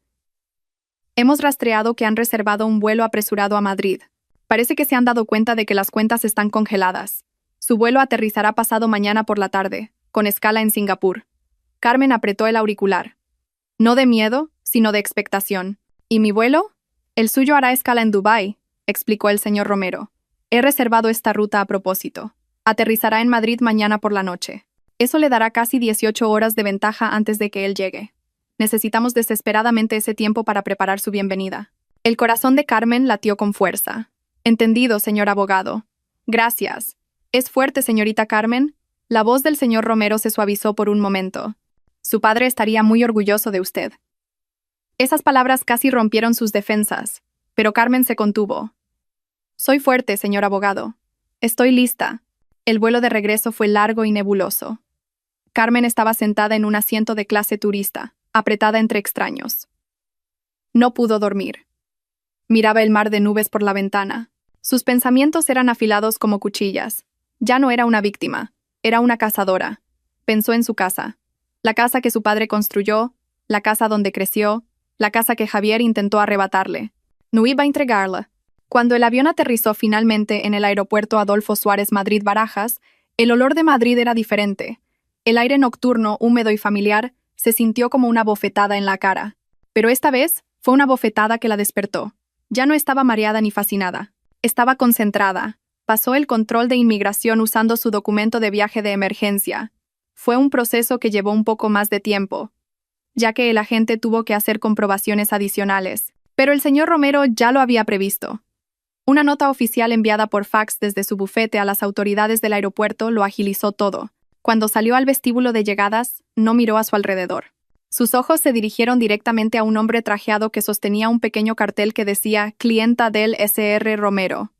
Hemos rastreado que han reservado un vuelo apresurado a Madrid. Parece que se han dado cuenta de que las cuentas están congeladas. Su vuelo aterrizará pasado mañana por la tarde, con escala en Singapur. Carmen apretó el auricular. No de miedo, sino de expectación. ¿Y mi vuelo? El suyo hará escala en Dubái, explicó el señor Romero. He reservado esta ruta a propósito. Aterrizará en Madrid mañana por la noche. Eso le dará casi 18 horas de ventaja antes de que él llegue. Necesitamos desesperadamente ese tiempo para preparar su bienvenida. El corazón de Carmen latió con fuerza. Entendido, señor abogado. Gracias. ¿Es fuerte, señorita Carmen? La voz del señor Romero se suavizó por un momento. Su padre estaría muy orgulloso de usted. Esas palabras casi rompieron sus defensas, pero Carmen se contuvo. Soy fuerte, señor abogado. Estoy lista. El vuelo de regreso fue largo y nebuloso. Carmen estaba sentada en un asiento de clase turista, apretada entre extraños. No pudo dormir. Miraba el mar de nubes por la ventana. Sus pensamientos eran afilados como cuchillas. Ya no era una víctima, era una cazadora. Pensó en su casa. La casa que su padre construyó, la casa donde creció, la casa que Javier intentó arrebatarle. No iba a entregarla. Cuando el avión aterrizó finalmente en el aeropuerto Adolfo Suárez Madrid-Barajas, el olor de Madrid era diferente. El aire nocturno, húmedo y familiar, se sintió como una bofetada en la cara. Pero esta vez fue una bofetada que la despertó. Ya no estaba mareada ni fascinada. Estaba concentrada, pasó el control de inmigración usando su documento de viaje de emergencia. Fue un proceso que llevó un poco más de tiempo, ya que el agente tuvo que hacer comprobaciones adicionales. Pero el señor Romero ya lo había previsto. Una nota oficial enviada por fax desde su bufete a las autoridades del aeropuerto lo agilizó todo. Cuando salió al vestíbulo de llegadas, no miró a su alrededor. Sus ojos se dirigieron directamente a un hombre trajeado que sostenía un pequeño cartel que decía «Clienta del Sr. Romero».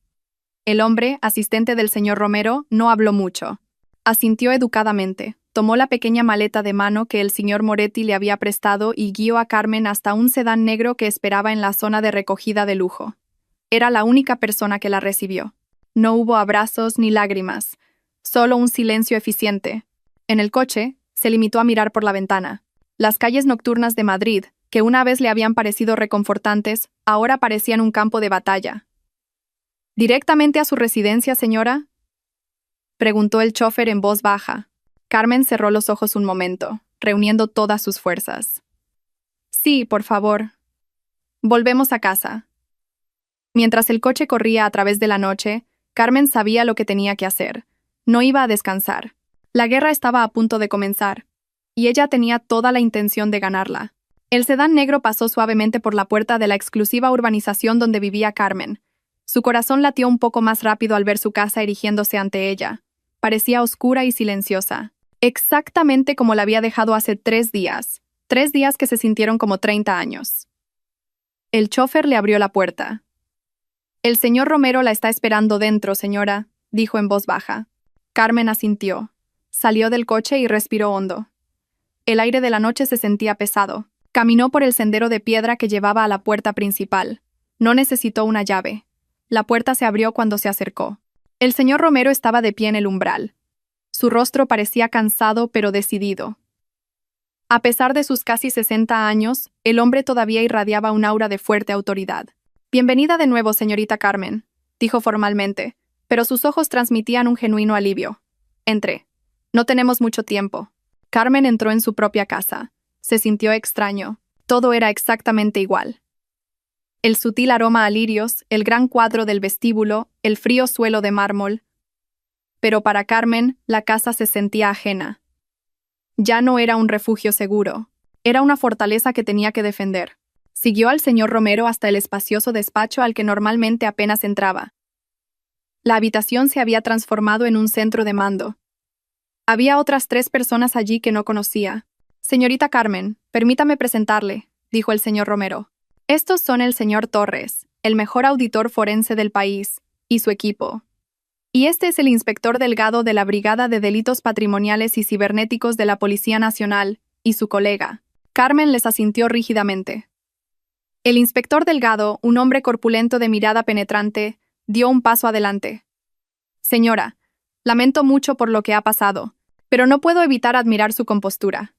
El hombre, asistente del señor Romero, no habló mucho. Asintió educadamente, tomó la pequeña maleta de mano que el señor Moretti le había prestado y guió a Carmen hasta un sedán negro que esperaba en la zona de recogida de lujo. Era la única persona que la recibió. No hubo abrazos ni lágrimas, solo un silencio eficiente. En el coche, se limitó a mirar por la ventana. Las calles nocturnas de Madrid, que una vez le habían parecido reconfortantes, ahora parecían un campo de batalla. ¿Directamente a su residencia, señora?, preguntó el chofer en voz baja. Carmen cerró los ojos un momento, reuniendo todas sus fuerzas. Sí, por favor. Volvemos a casa. Mientras el coche corría a través de la noche, Carmen sabía lo que tenía que hacer. No iba a descansar. La guerra estaba a punto de comenzar, y ella tenía toda la intención de ganarla. El sedán negro pasó suavemente por la puerta de la exclusiva urbanización donde vivía Carmen. Su corazón latió un poco más rápido al ver su casa erigiéndose ante ella. Parecía oscura y silenciosa, exactamente como la había dejado hace 3 días. 3 días que se sintieron como 30 años. El chofer le abrió la puerta. «El señor Romero la está esperando dentro, señora», dijo en voz baja. Carmen asintió. Salió del coche y respiró hondo. El aire de la noche se sentía pesado. Caminó por el sendero de piedra que llevaba a la puerta principal. No necesitó una llave. La puerta se abrió cuando se acercó. El señor Romero estaba de pie en el umbral. Su rostro parecía cansado pero decidido. A pesar de sus casi 60 años, el hombre todavía irradiaba un aura de fuerte autoridad. «Bienvenida de nuevo, señorita Carmen», dijo formalmente, pero sus ojos transmitían un genuino alivio. «Entre. No tenemos mucho tiempo». Carmen entró en su propia casa. Se sintió extraño. Todo era exactamente igual. El sutil aroma a lirios, el gran cuadro del vestíbulo, el frío suelo de mármol. Pero para Carmen, la casa se sentía ajena. Ya no era un refugio seguro. Era una fortaleza que tenía que defender. Siguió al señor Romero hasta el espacioso despacho al que normalmente apenas entraba. La habitación se había transformado en un centro de mando. Había otras 3 personas allí que no conocía. «Señorita Carmen, permítame presentarle», dijo el señor Romero. «Estos son el señor Torres, el mejor auditor forense del país, y su equipo. Y este es el inspector Delgado de la Brigada de Delitos Patrimoniales y Cibernéticos de la Policía Nacional, y su colega». Carmen les asintió rígidamente. El inspector Delgado, un hombre corpulento de mirada penetrante, dio un paso adelante. «Señora, lamento mucho por lo que ha pasado, pero no puedo evitar admirar su compostura.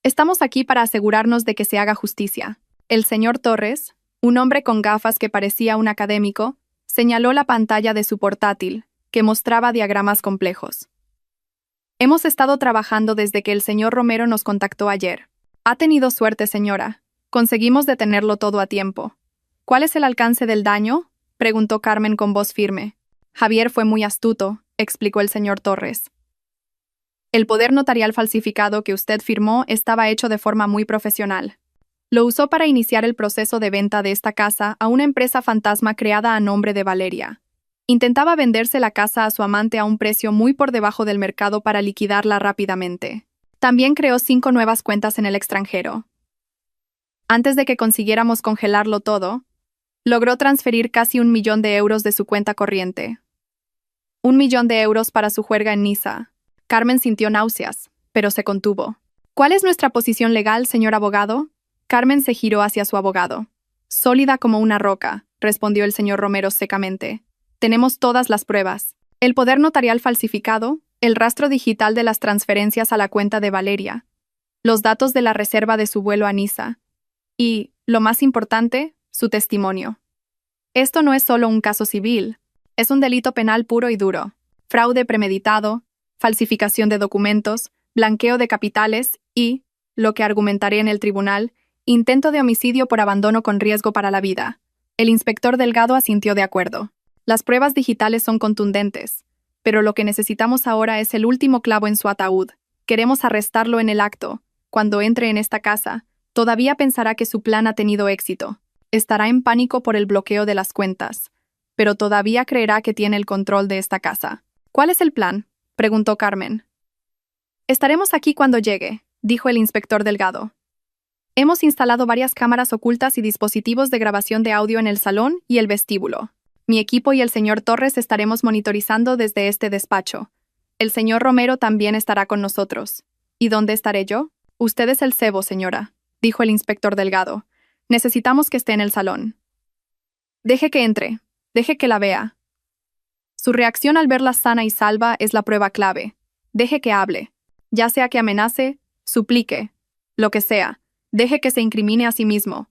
Estamos aquí para asegurarnos de que se haga justicia». El señor Torres, un hombre con gafas que parecía un académico, señaló la pantalla de su portátil, que mostraba diagramas complejos. «Hemos estado trabajando desde que el señor Romero nos contactó ayer. Ha tenido suerte, señora. Conseguimos detenerlo todo a tiempo». «¿Cuál es el alcance del daño?», preguntó Carmen con voz firme. «Javier fue muy astuto», explicó el señor Torres. «El poder notarial falsificado que usted firmó estaba hecho de forma muy profesional. Lo usó para iniciar el proceso de venta de esta casa a una empresa fantasma creada a nombre de Valeria. Intentaba venderse la casa a su amante a un precio muy por debajo del mercado para liquidarla rápidamente. También creó 5 nuevas cuentas en el extranjero. Antes de que consiguiéramos congelarlo todo, logró transferir casi 1 millón de euros de su cuenta corriente. 1 millón de euros para su juerga en Niza». Carmen sintió náuseas, pero se contuvo. «¿Cuál es nuestra posición legal, señor abogado?». Carmen se giró hacia su abogado. «Sólida como una roca», respondió el señor Romero secamente. «Tenemos todas las pruebas. El poder notarial falsificado, el rastro digital de las transferencias a la cuenta de Valeria, los datos de la reserva de su vuelo a Niza y, lo más importante, su testimonio. Esto no es solo un caso civil, es un delito penal puro y duro. Fraude premeditado, falsificación de documentos, blanqueo de capitales y, lo que argumentaré en el tribunal, intento de homicidio por abandono con riesgo para la vida». El inspector Delgado asintió de acuerdo. Las pruebas digitales son contundentes, pero lo que necesitamos ahora es el último clavo en su ataúd. Queremos arrestarlo en el acto. Cuando entre en esta casa, todavía pensará que su plan ha tenido éxito. Estará en pánico por el bloqueo de las cuentas, pero todavía creerá que tiene el control de esta casa. ¿Cuál es el plan?, preguntó Carmen. Estaremos aquí cuando llegue, dijo el inspector Delgado. Hemos instalado varias cámaras ocultas y dispositivos de grabación de audio en el salón y el vestíbulo. Mi equipo y el señor Torres estaremos monitorizando desde este despacho. El señor Romero también estará con nosotros. ¿Y dónde estaré yo? Usted es el cebo, señora, dijo el inspector Delgado. Necesitamos que esté en el salón. Deje que entre, deje que la vea. Su reacción al verla sana y salva es la prueba clave. Deje que hable. Ya sea que amenace, suplique, lo que sea, deje que se incrimine a sí mismo.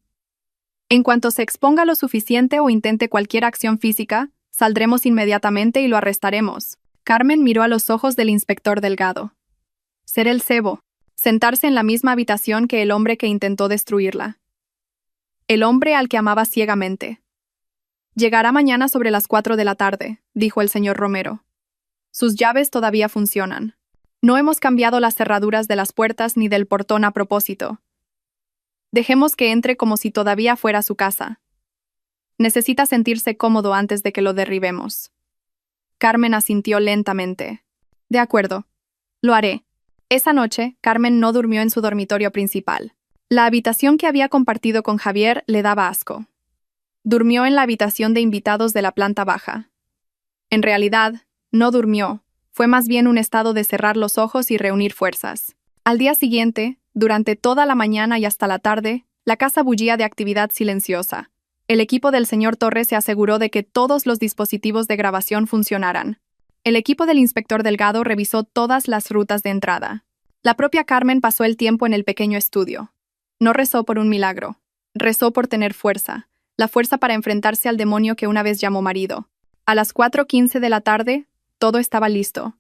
En cuanto se exponga lo suficiente o intente cualquier acción física, saldremos inmediatamente y lo arrestaremos. Carmen miró a los ojos del inspector Delgado. Ser el cebo. Sentarse en la misma habitación que el hombre que intentó destruirla. El hombre al que amaba ciegamente. Llegará mañana sobre las 4 de la tarde, dijo el señor Romero. Sus llaves todavía funcionan. No hemos cambiado las cerraduras de las puertas ni del portón a propósito. Dejemos que entre como si todavía fuera su casa. Necesita sentirse cómodo antes de que lo derribemos. Carmen asintió lentamente. De acuerdo. Lo haré. Esa noche, Carmen no durmió en su dormitorio principal. La habitación que había compartido con Javier le daba asco. Durmió en la habitación de invitados de la planta baja. En realidad, no durmió. Fue más bien un estado de cerrar los ojos y reunir fuerzas. Al día siguiente, durante toda la mañana y hasta la tarde, la casa bullía de actividad silenciosa. El equipo del señor Torres se aseguró de que todos los dispositivos de grabación funcionaran. El equipo del inspector Delgado revisó todas las rutas de entrada. La propia Carmen pasó el tiempo en el pequeño estudio. No rezó por un milagro. Rezó por tener fuerza, la fuerza para enfrentarse al demonio que una vez llamó marido. A las 4:15 de la tarde, todo estaba listo.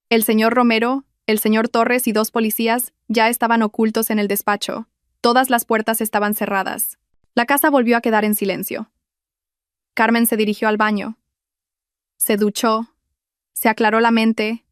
El señor Romero, el señor Torres y 2 policías ya estaban ocultos en el despacho. Todas las puertas estaban cerradas. La casa volvió a quedar en silencio. Carmen se dirigió al baño. Se duchó, se aclaró la mente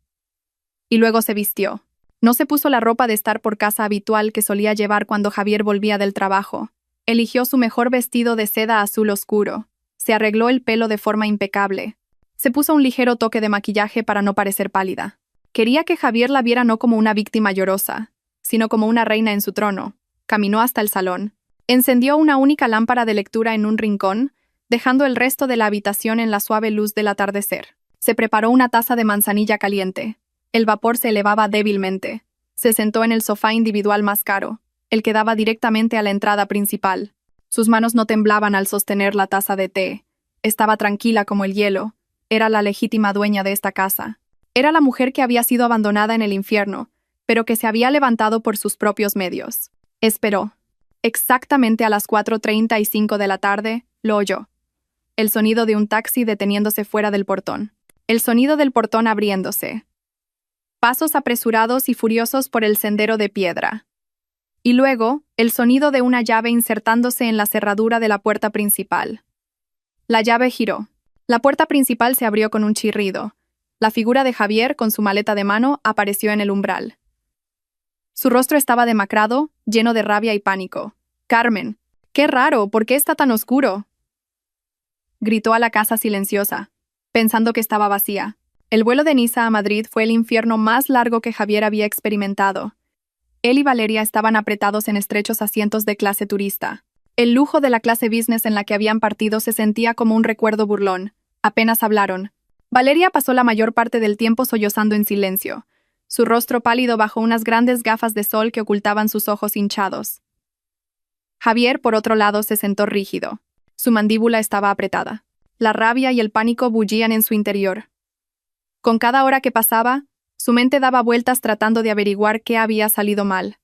y luego se vistió. No se puso la ropa de estar por casa habitual que solía llevar cuando Javier volvía del trabajo. Eligió su mejor vestido de seda azul oscuro. Se arregló el pelo de forma impecable. Se puso un ligero toque de maquillaje para no parecer pálida. Quería que Javier la viera no como una víctima llorosa, sino como una reina en su trono. Caminó hasta el salón. Encendió una única lámpara de lectura en un rincón, dejando el resto de la habitación en la suave luz del atardecer. Se preparó una taza de manzanilla caliente. El vapor se elevaba débilmente. Se sentó en el sofá individual más caro, el que daba directamente a la entrada principal. Sus manos no temblaban al sostener la taza de té. Estaba tranquila como el hielo. Era la legítima dueña de esta casa. Era la mujer que había sido abandonada en el infierno, pero que se había levantado por sus propios medios. Esperó. Exactamente a las 4:35 de la tarde, lo oyó. El sonido de un taxi deteniéndose fuera del portón. El sonido del portón abriéndose. Pasos apresurados y furiosos por el sendero de piedra. Y luego, el sonido de una llave insertándose en la cerradura de la puerta principal. La llave giró. La puerta principal se abrió con un chirrido. La figura de Javier, con su maleta de mano, apareció en el umbral. Su rostro estaba demacrado, lleno de rabia y pánico. «Carmen, qué raro, ¿por qué está tan oscuro?», gritó a la casa silenciosa, pensando que estaba vacía. El vuelo de Niza a Madrid fue el infierno más largo que Javier había experimentado. Él y Valeria estaban apretados en estrechos asientos de clase turista. El lujo de la clase business en la que habían partido se sentía como un recuerdo burlón. Apenas hablaron. Valeria pasó la mayor parte del tiempo sollozando en silencio, su rostro pálido bajo unas grandes gafas de sol que ocultaban sus ojos hinchados. Javier, por otro lado, se sentó rígido. Su mandíbula estaba apretada. La rabia y el pánico bullían en su interior. Con cada hora que pasaba, su mente daba vueltas tratando de averiguar qué había salido mal.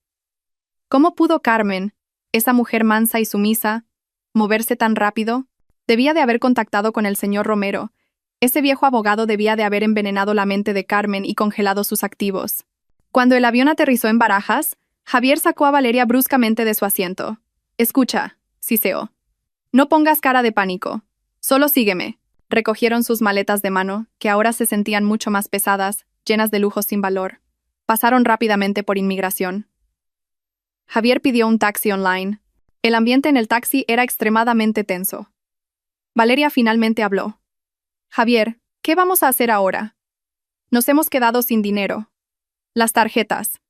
¿Cómo pudo Carmen, esa mujer mansa y sumisa, moverse tan rápido? Debía de haber contactado con el señor Romero. Ese viejo abogado debía de haber envenenado la mente de Carmen y congelado sus activos. Cuando el avión aterrizó en Barajas, Javier sacó a Valeria bruscamente de su asiento. «Escucha», siseó. «No pongas cara de pánico. Solo sígueme. Recogieron sus maletas de mano, que ahora se sentían mucho más pesadas, llenas de lujos sin valor. Pasaron rápidamente por inmigración. Javier pidió un taxi online. El ambiente en el taxi era extremadamente tenso. Valeria finalmente habló. Javier, ¿qué vamos a hacer ahora? Nos hemos quedado sin dinero. Las tarjetas.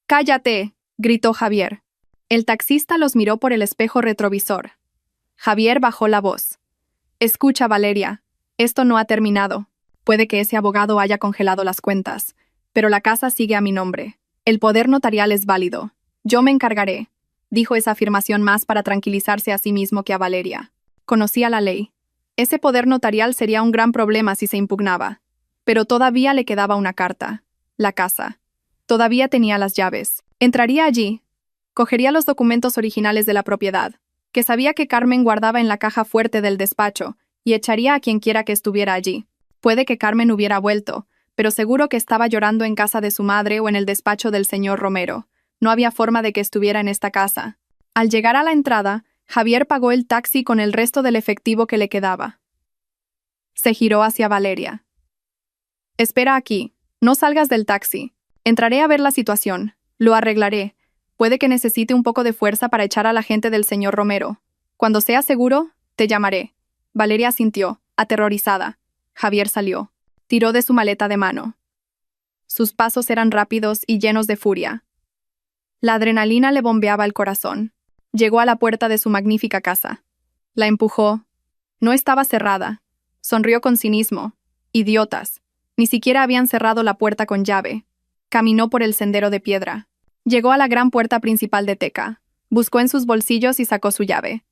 ¡Cállate!, gritó Javier. El taxista los miró por el espejo retrovisor. Javier bajó la voz. Escucha, Valeria, esto no ha terminado. Puede que ese abogado haya congelado las cuentas, pero la casa sigue a mi nombre. El poder notarial es válido. Yo me encargaré, dijo esa afirmación más para tranquilizarse a sí mismo que a Valeria. Conocía la ley. Ese poder notarial sería un gran problema si se impugnaba. Pero todavía le quedaba una carta. La casa. Todavía tenía las llaves. Entraría allí. Cogería los documentos originales de la propiedad, que sabía que Carmen guardaba en la caja fuerte del despacho, y echaría a quien quiera que estuviera allí. Puede que Carmen hubiera vuelto, pero seguro que estaba llorando en casa de su madre o en el despacho del señor Romero. No había forma de que estuviera en esta casa. Al llegar a la entrada, Javier pagó el taxi con el resto del efectivo que le quedaba. Se giró hacia Valeria. Espera aquí. No salgas del taxi. Entraré a ver la situación. Lo arreglaré. Puede que necesite un poco de fuerza para echar a la gente del señor Romero. Cuando sea seguro, te llamaré. Valeria asintió, aterrorizada. Javier salió. Tiró de su maleta de mano. Sus pasos eran rápidos y llenos de furia. La adrenalina le bombeaba el corazón. Llegó a la puerta de su magnífica casa. La empujó. No estaba cerrada. Sonrió con cinismo. Idiotas. Ni siquiera habían cerrado la puerta con llave. Caminó por el sendero de piedra. Llegó a la gran puerta principal de teca. Buscó en sus bolsillos y sacó su llave.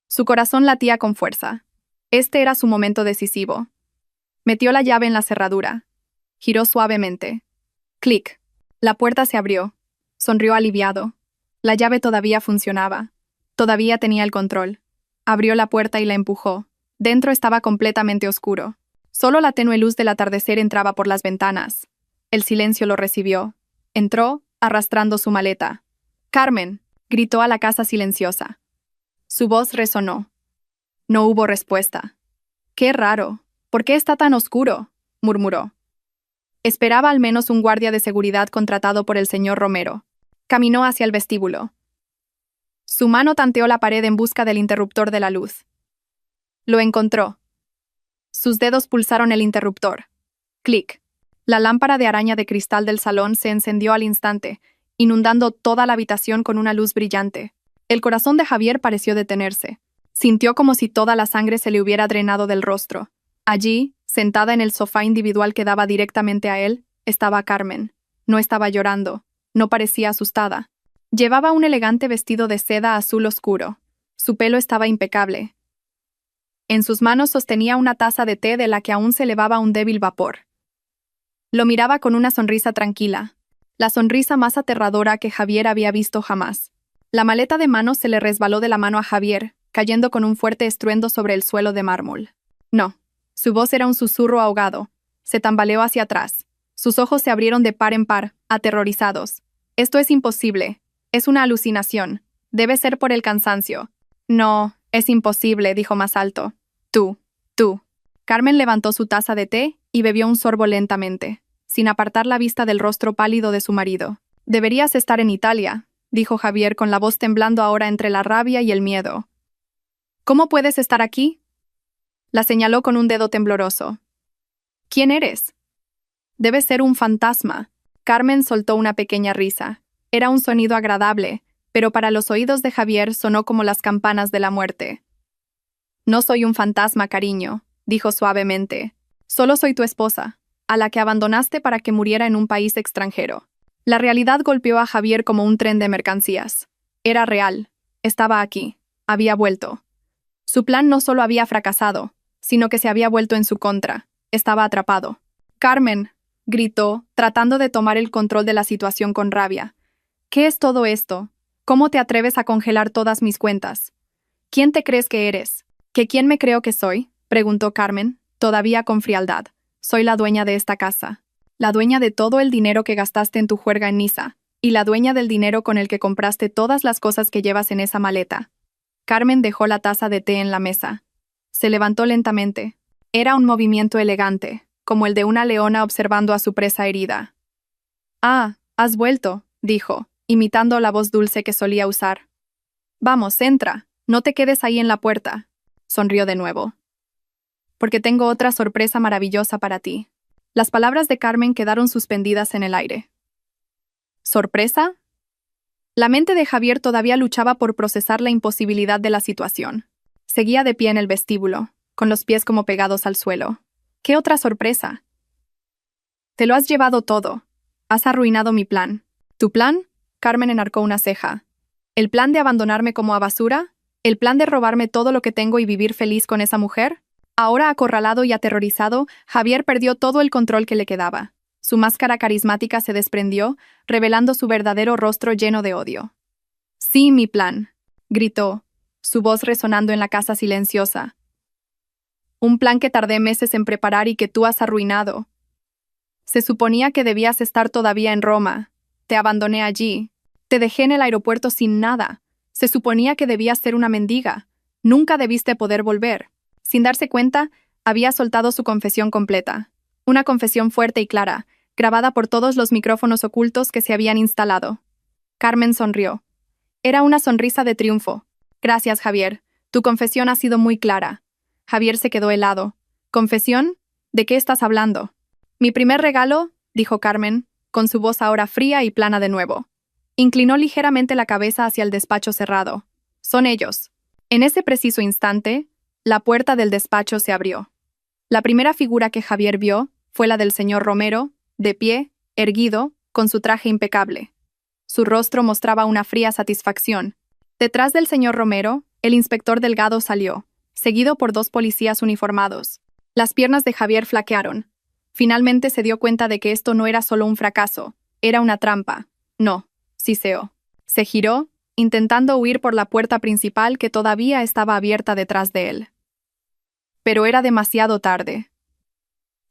Su corazón latía con fuerza. Este era su momento decisivo. Metió la llave en la cerradura. Giró suavemente. Clic. La puerta se abrió. Sonrió aliviado. La llave todavía funcionaba. Todavía tenía el control. Abrió la puerta y la empujó. Dentro estaba completamente oscuro. Solo la tenue luz del atardecer entraba por las ventanas. El silencio lo recibió. Entró, arrastrando su maleta. «Carmen», gritó a la casa silenciosa. Su voz resonó. No hubo respuesta. «Qué raro. ¿Por qué está tan oscuro?», murmuró. Esperaba al menos un guardia de seguridad contratado por el señor Romero. Caminó hacia el vestíbulo. Su mano tanteó la pared en busca del interruptor de la luz. Lo encontró. Sus dedos pulsaron el interruptor. Clic. La lámpara de araña de cristal del salón se encendió al instante, inundando toda la habitación con una luz brillante. El corazón de Javier pareció detenerse. Sintió como si toda la sangre se le hubiera drenado del rostro. Allí, sentada en el sofá individual que daba directamente a él, estaba Carmen. No estaba llorando. No parecía asustada. Llevaba un elegante vestido de seda azul oscuro. Su pelo estaba impecable. En sus manos sostenía una taza de té de la que aún se elevaba un débil vapor. Lo miraba con una sonrisa tranquila, la sonrisa más aterradora que Javier había visto jamás. La maleta de mano se le resbaló de la mano a Javier, cayendo con un fuerte estruendo sobre el suelo de mármol. No. Su voz era un susurro ahogado. Se tambaleó hacia atrás. Sus ojos se abrieron de par en par, aterrorizados. Esto es imposible. Es una alucinación. Debe ser por el cansancio. No, es imposible, dijo más alto. Tú. Carmen levantó su taza de té y bebió un sorbo lentamente, sin apartar la vista del rostro pálido de su marido. Deberías estar en Italia, dijo Javier con la voz temblando ahora entre la rabia y el miedo. ¿Cómo puedes estar aquí? La señaló con un dedo tembloroso. ¿Quién eres? Debe ser un fantasma. Carmen soltó una pequeña risa. Era un sonido agradable, pero para los oídos de Javier sonó como las campanas de la muerte. No soy un fantasma, cariño, dijo suavemente. Solo soy tu esposa, a la que abandonaste para que muriera en un país extranjero. La realidad golpeó a Javier como un tren de mercancías. Era real. Estaba aquí. Había vuelto. Su plan no solo había fracasado, sino que se había vuelto en su contra. Estaba atrapado. «Carmen», gritó, tratando de tomar el control de la situación con rabia. «¿Qué es todo esto? ¿Cómo te atreves a congelar todas mis cuentas? ¿Quién te crees que eres?» «¿Que quién me creo que soy?», preguntó Carmen, todavía con frialdad. «Soy la dueña de esta casa. La dueña de todo el dinero que gastaste en tu juerga en Niza, y la dueña del dinero con el que compraste todas las cosas que llevas en esa maleta». Carmen dejó la taza de té en la mesa. Se levantó lentamente. Era un movimiento elegante, como el de una leona observando a su presa herida. «Ah, has vuelto», dijo, imitando la voz dulce que solía usar. «Vamos, entra, no te quedes ahí en la puerta», sonrió de nuevo. «Porque tengo otra sorpresa maravillosa para ti». Las palabras de Carmen quedaron suspendidas en el aire. ¿Sorpresa? La mente de Javier todavía luchaba por procesar la imposibilidad de la situación. Seguía de pie en el vestíbulo, con los pies como pegados al suelo. ¿Qué otra sorpresa? Te lo has llevado todo. Has arruinado mi plan. ¿Tu plan? Carmen enarcó una ceja. ¿El plan de abandonarme como a basura? ¿El plan de robarme todo lo que tengo y vivir feliz con esa mujer? Ahora acorralado y aterrorizado, Javier perdió todo el control que le quedaba. Su máscara carismática se desprendió, revelando su verdadero rostro lleno de odio. «Sí, mi plan», gritó, su voz resonando en la casa silenciosa. «Un plan que tardé meses en preparar y que tú has arruinado. Se suponía que debías estar todavía en Roma. Te abandoné allí. Te dejé en el aeropuerto sin nada. Se suponía que debías ser una mendiga. Nunca debiste poder volver». Sin darse cuenta, había soltado su confesión completa. Una confesión fuerte y clara, grabada por todos los micrófonos ocultos que se habían instalado. Carmen sonrió. Era una sonrisa de triunfo. «Gracias, Javier. Tu confesión ha sido muy clara». Javier se quedó helado. «¿Confesión? ¿De qué estás hablando?» «Mi primer regalo», dijo Carmen, con su voz ahora fría y plana de nuevo. Inclinó ligeramente la cabeza hacia el despacho cerrado. «Son ellos». En ese preciso instante, la puerta del despacho se abrió. La primera figura que Javier vio fue la del señor Romero, de pie, erguido, con su traje impecable. Su rostro mostraba una fría satisfacción. Detrás del señor Romero, el inspector Delgado salió, seguido por 2 policías uniformados. Las piernas de Javier flaquearon. Finalmente se dio cuenta de que esto no era solo un fracaso, era una trampa. No, siseó. Se giró, intentando huir por la puerta principal que todavía estaba abierta detrás de él. Pero era demasiado tarde.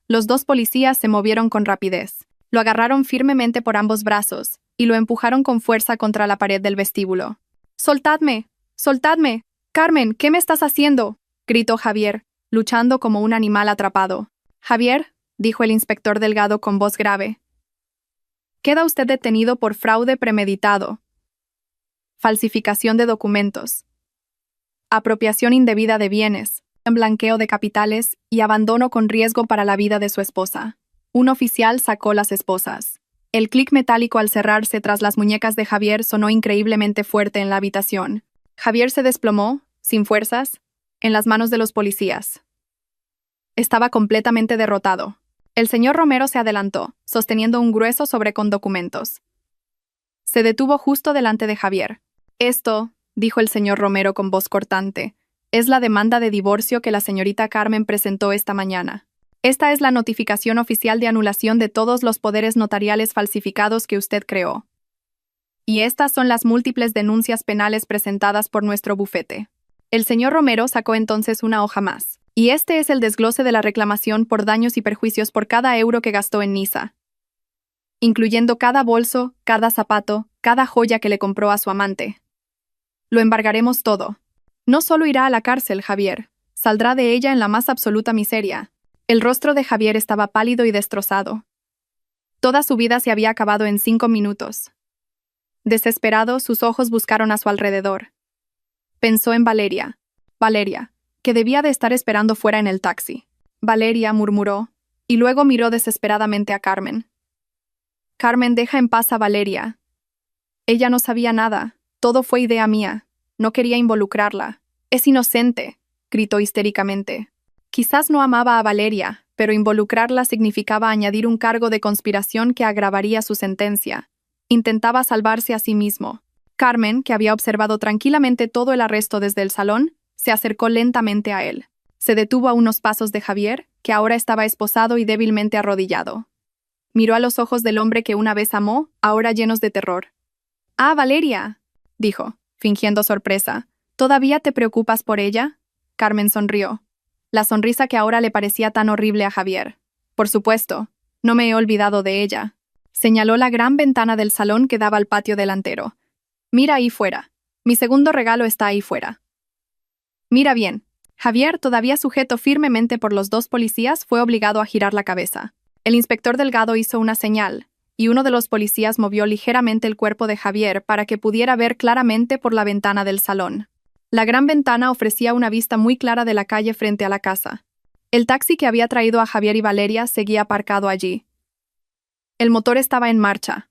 Los 2 policías se movieron con rapidez. Lo agarraron firmemente por ambos brazos y lo empujaron con fuerza contra la pared del vestíbulo. «¡Soltadme! ¡Soltadme! Carmen, ¿qué me estás haciendo?», gritó Javier, luchando como un animal atrapado. «Javier», dijo el inspector Delgado con voz grave, «queda usted detenido por fraude premeditado, falsificación de documentos, apropiación indebida de bienes, blanqueo de capitales y abandono con riesgo para la vida de su esposa». Un oficial sacó las esposas. El clic metálico al cerrarse tras las muñecas de Javier sonó increíblemente fuerte en la habitación. Javier se desplomó, sin fuerzas, en las manos de los policías. Estaba completamente derrotado. El señor Romero se adelantó, sosteniendo un grueso sobre con documentos. Se detuvo justo delante de Javier. «Esto», dijo el señor Romero con voz cortante, «es la demanda de divorcio que la señorita Carmen presentó esta mañana. Esta es la notificación oficial de anulación de todos los poderes notariales falsificados que usted creó. Y estas son las múltiples denuncias penales presentadas por nuestro bufete». El señor Romero sacó entonces una hoja más. «Y este es el desglose de la reclamación por daños y perjuicios por cada euro que gastó en Niza, incluyendo cada bolso, cada zapato, cada joya que le compró a su amante. Lo embargaremos todo. No solo irá a la cárcel, Javier, saldrá de ella en la más absoluta miseria». El rostro de Javier estaba pálido y destrozado. Toda su vida se había acabado en 5 minutos. Desesperado, sus ojos buscaron a su alrededor. Pensó en Valeria. Valeria, que debía de estar esperando fuera en el taxi. «Valeria», murmuró, y luego miró desesperadamente a Carmen. «Carmen, deja en paz a Valeria. Ella no sabía nada, todo fue idea mía. No quería involucrarla. Es inocente», gritó histéricamente. Quizás no amaba a Valeria, pero involucrarla significaba añadir un cargo de conspiración que agravaría su sentencia. Intentaba salvarse a sí mismo. Carmen, que había observado tranquilamente todo el arresto desde el salón, se acercó lentamente a él. Se detuvo a unos pasos de Javier, que ahora estaba esposado y débilmente arrodillado. Miró a los ojos del hombre que una vez amó, ahora llenos de terror. «Ah, Valeria», dijo, fingiendo sorpresa. «¿Todavía te preocupas por ella?» Carmen sonrió. La sonrisa que ahora le parecía tan horrible a Javier. «Por supuesto, no me he olvidado de ella». Señaló la gran ventana del salón que daba al patio delantero. «Mira ahí fuera. Mi segundo regalo está ahí fuera». «Mira bien». Javier, todavía sujeto firmemente por los dos policías, fue obligado a girar la cabeza. El inspector Delgado hizo una señal, y uno de los policías movió ligeramente el cuerpo de Javier para que pudiera ver claramente por la ventana del salón. La gran ventana ofrecía una vista muy clara de la calle frente a la casa. El taxi que había traído a Javier y Valeria seguía aparcado allí. El motor estaba en marcha.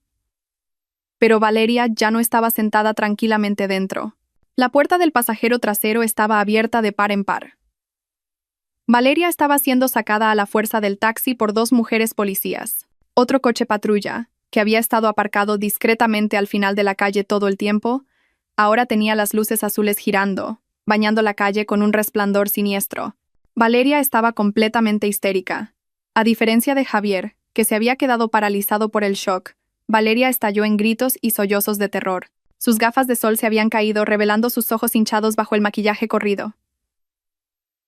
Pero Valeria ya no estaba sentada tranquilamente dentro. La puerta del pasajero trasero estaba abierta de par en par. Valeria estaba siendo sacada a la fuerza del taxi por dos mujeres policías. Otro coche patrulla, que había estado aparcado discretamente al final de la calle todo el tiempo, ahora tenía las luces azules girando, bañando la calle con un resplandor siniestro. Valeria estaba completamente histérica. A diferencia de Javier, que se había quedado paralizado por el shock, Valeria estalló en gritos y sollozos de terror. Sus gafas de sol se habían caído, revelando sus ojos hinchados bajo el maquillaje corrido.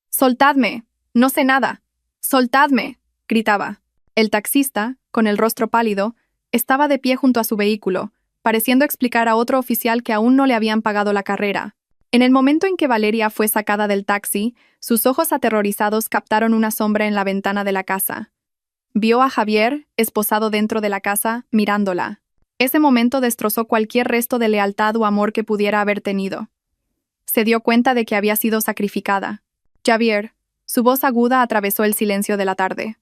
«¡Soltadme! ¡No sé nada! ¡Soltadme!», gritaba. El taxista, con el rostro pálido, estaba de pie junto a su vehículo, pareciendo explicar a otro oficial que aún no le habían pagado la carrera. En el momento en que Valeria fue sacada del taxi, sus ojos aterrorizados captaron una sombra en la ventana de la casa. Vio a Javier, esposado dentro de la casa, mirándola. Ese momento destrozó cualquier resto de lealtad o amor que pudiera haber tenido. Se dio cuenta de que había sido sacrificada. «Javier», su voz aguda atravesó el silencio de la tarde.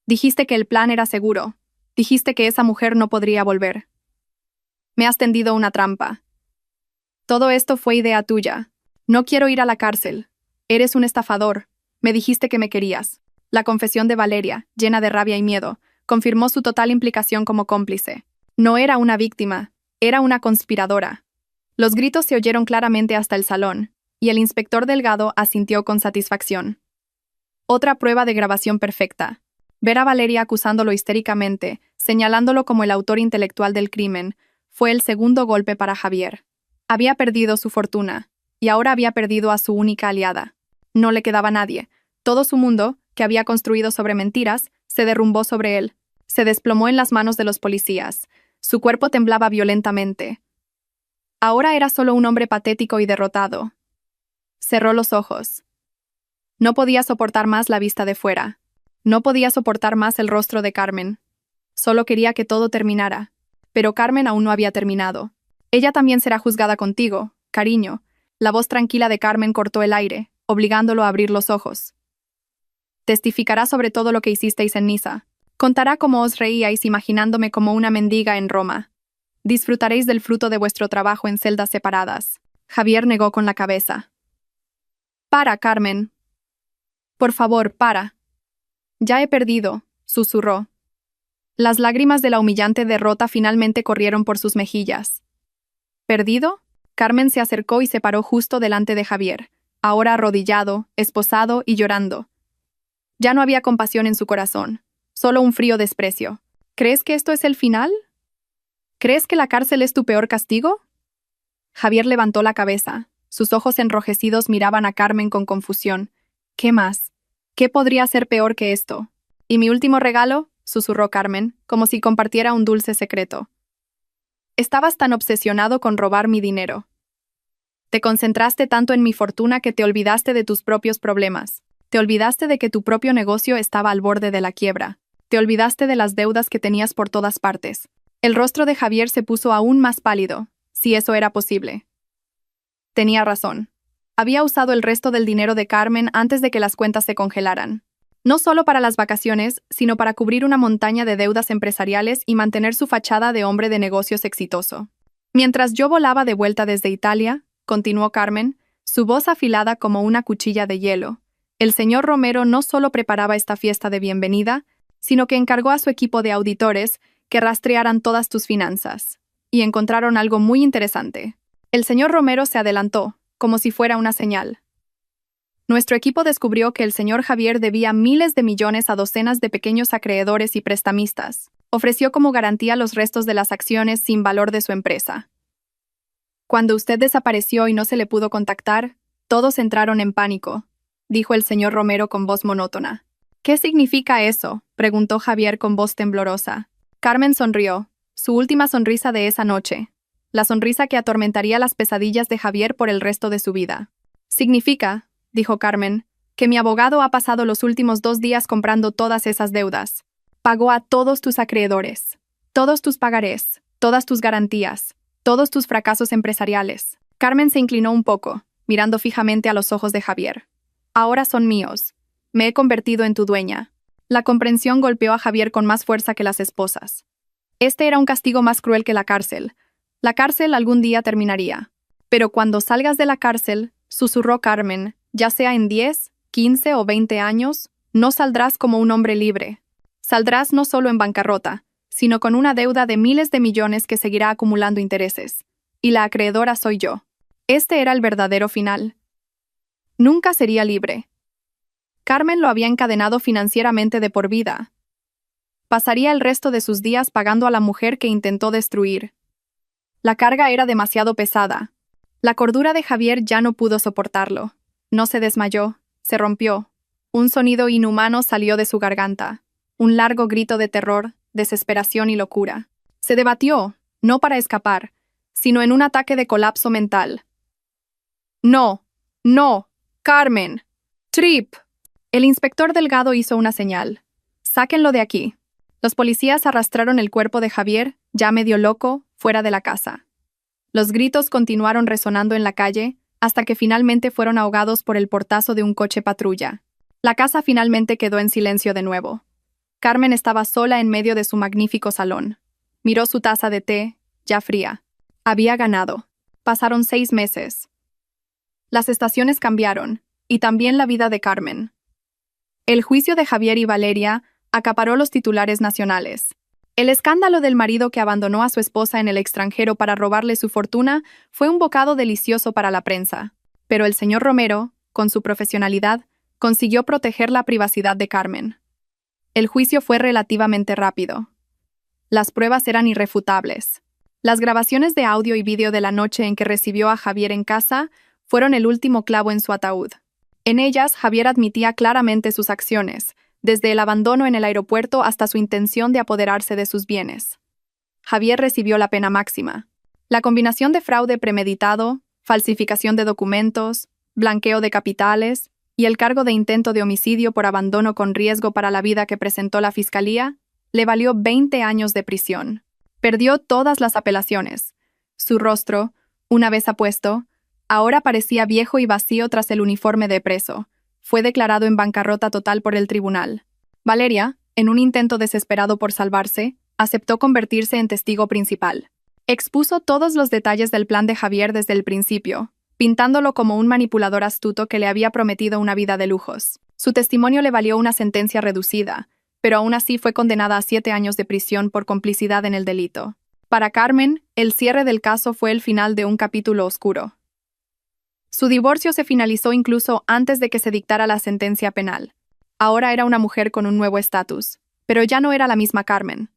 «Dijiste que el plan era seguro. Dijiste que esa mujer no podría volver. Me has tendido una trampa. Todo esto fue idea tuya. No quiero ir a la cárcel. Eres un estafador. Me dijiste que me querías». La confesión de Valeria, llena de rabia y miedo, confirmó su total implicación como cómplice. No era una víctima, era una conspiradora. Los gritos se oyeron claramente hasta el salón, y el inspector Delgado asintió con satisfacción. Otra prueba de grabación perfecta. Ver a Valeria acusándolo histéricamente, señalándolo como el autor intelectual del crimen, fue el segundo golpe para Javier. Había perdido su fortuna, y ahora había perdido a su única aliada. No le quedaba nadie. Todo su mundo, que había construido sobre mentiras, se derrumbó sobre él. Se desplomó en las manos de los policías. Su cuerpo temblaba violentamente. Ahora era solo un hombre patético y derrotado. Cerró los ojos. No podía soportar más la vista de fuera. No podía soportar más el rostro de Carmen. Solo quería que todo terminara. Pero Carmen aún no había terminado. «Ella también será juzgada contigo, cariño». La voz tranquila de Carmen cortó el aire, obligándolo a abrir los ojos. «Testificará sobre todo lo que hicisteis en Niza. Contará cómo os reíais imaginándome como una mendiga en Roma. Disfrutaréis del fruto de vuestro trabajo en celdas separadas». Javier negó con la cabeza. «Para, Carmen. Por favor, para». «Ya he perdido», susurró. Las lágrimas de la humillante derrota finalmente corrieron por sus mejillas. «¿Perdido?». Carmen se acercó y se paró justo delante de Javier, ahora arrodillado, esposado y llorando. Ya no había compasión en su corazón, solo un frío desprecio. «¿Crees que esto es el final? ¿Crees que la cárcel es tu peor castigo?». Javier levantó la cabeza. Sus ojos enrojecidos miraban a Carmen con confusión. «¿Qué más? ¿Qué podría ser peor que esto?». «¿Y mi último regalo?», susurró Carmen, como si compartiera un dulce secreto. «Estabas tan obsesionado con robar mi dinero. Te concentraste tanto en mi fortuna que te olvidaste de tus propios problemas. Te olvidaste de que tu propio negocio estaba al borde de la quiebra. Te olvidaste de las deudas que tenías por todas partes». El rostro de Javier se puso aún más pálido, si eso era posible. Tenía razón. Había usado el resto del dinero de Carmen antes de que las cuentas se congelaran. No solo para las vacaciones, sino para cubrir una montaña de deudas empresariales y mantener su fachada de hombre de negocios exitoso. «Mientras yo volaba de vuelta desde Italia», continuó Carmen, su voz afilada como una cuchilla de hielo, «el señor Romero no solo preparaba esta fiesta de bienvenida, sino que encargó a su equipo de auditores que rastrearan todas tus finanzas. Y encontraron algo muy interesante. El señor Romero se adelantó, como si fuera una señal. Nuestro equipo descubrió que el señor Javier debía miles de millones a docenas de pequeños acreedores y prestamistas. Ofreció como garantía los restos de las acciones sin valor de su empresa. Cuando usted desapareció y no se le pudo contactar, todos entraron en pánico», dijo el señor Romero con voz monótona. «¿Qué significa eso?», preguntó Javier con voz temblorosa. Carmen sonrió, su última sonrisa de esa noche, la sonrisa que atormentaría las pesadillas de Javier por el resto de su vida. «Significa», dijo Carmen, que mi abogado ha pasado los últimos 2 días comprando todas esas deudas. Pagó a todos tus acreedores, todos tus pagarés, todas tus garantías, todos tus fracasos empresariales. Carmen se inclinó un poco, mirando fijamente a los ojos de Javier. Ahora son míos. Me he convertido en tu dueña. La comprensión golpeó a Javier con más fuerza que las esposas. Este era un castigo más cruel que la cárcel. La cárcel algún día terminaría. Pero cuando salgas de la cárcel, susurró Carmen, ya sea en 10, 15 o 20 años, no saldrás como un hombre libre. Saldrás no solo en bancarrota, sino con una deuda de miles de millones que seguirá acumulando intereses. Y la acreedora soy yo. Este era el verdadero final. Nunca sería libre. Carmen lo había encadenado financieramente de por vida. Pasaría el resto de sus días pagando a la mujer que intentó destruir. La carga era demasiado pesada. La cordura de Javier ya no pudo soportarlo. No se desmayó, se rompió. Un sonido inhumano salió de su garganta. Un largo grito de terror, desesperación y locura. Se debatió, no para escapar, sino en un ataque de colapso mental. ¡No! ¡No! ¡Carmen! ¡Trip! El inspector Delgado hizo una señal. «Sáquenlo de aquí». Los policías arrastraron el cuerpo de Javier, ya medio loco, fuera de la casa. Los gritos continuaron resonando en la calle, hasta que finalmente fueron ahogados por el portazo de un coche patrulla. La casa finalmente quedó en silencio de nuevo. Carmen estaba sola en medio de su magnífico salón. Miró su taza de té, ya fría. Había ganado. Pasaron 6 meses. Las estaciones cambiaron, y también la vida de Carmen. El juicio de Javier y Valeria acaparó los titulares nacionales. El escándalo del marido que abandonó a su esposa en el extranjero para robarle su fortuna fue un bocado delicioso para la prensa. Pero el señor Romero, con su profesionalidad, consiguió proteger la privacidad de Carmen. El juicio fue relativamente rápido. Las pruebas eran irrefutables. Las grabaciones de audio y vídeo de la noche en que recibió a Javier en casa fueron el último clavo en su ataúd. En ellas, Javier admitía claramente sus acciones, desde el abandono en el aeropuerto hasta su intención de apoderarse de sus bienes. Javier recibió la pena máxima. La combinación de fraude premeditado, falsificación de documentos, blanqueo de capitales y el cargo de intento de homicidio por abandono con riesgo para la vida que presentó la fiscalía, le valió 20 años de prisión. Perdió todas las apelaciones. Su rostro, una vez apuesto, ahora parecía viejo y vacío tras el uniforme de preso. Fue declarado en bancarrota total por el tribunal. Valeria, en un intento desesperado por salvarse, aceptó convertirse en testigo principal. Expuso todos los detalles del plan de Javier desde el principio, pintándolo como un manipulador astuto que le había prometido una vida de lujos. Su testimonio le valió una sentencia reducida, pero aún así fue condenada a 7 años de prisión por complicidad en el delito. Para Carmen, el cierre del caso fue el final de un capítulo oscuro. Su divorcio se finalizó incluso antes de que se dictara la sentencia penal. Ahora era una mujer con un nuevo estatus, pero ya no era la misma Carmen.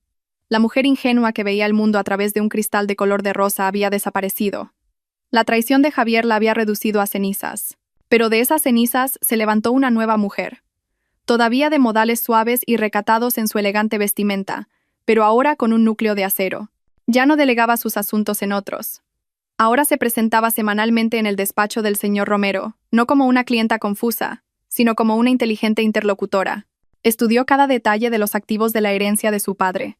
La mujer ingenua que veía el mundo a través de un cristal de color de rosa había desaparecido. La traición de Javier la había reducido a cenizas, pero de esas cenizas se levantó una nueva mujer, todavía de modales suaves y recatados en su elegante vestimenta, pero ahora con un núcleo de acero. Ya no delegaba sus asuntos en otros. Ahora se presentaba semanalmente en el despacho del señor Romero, no como una clienta confusa, sino como una inteligente interlocutora. Estudió cada detalle de los activos de la herencia de su padre.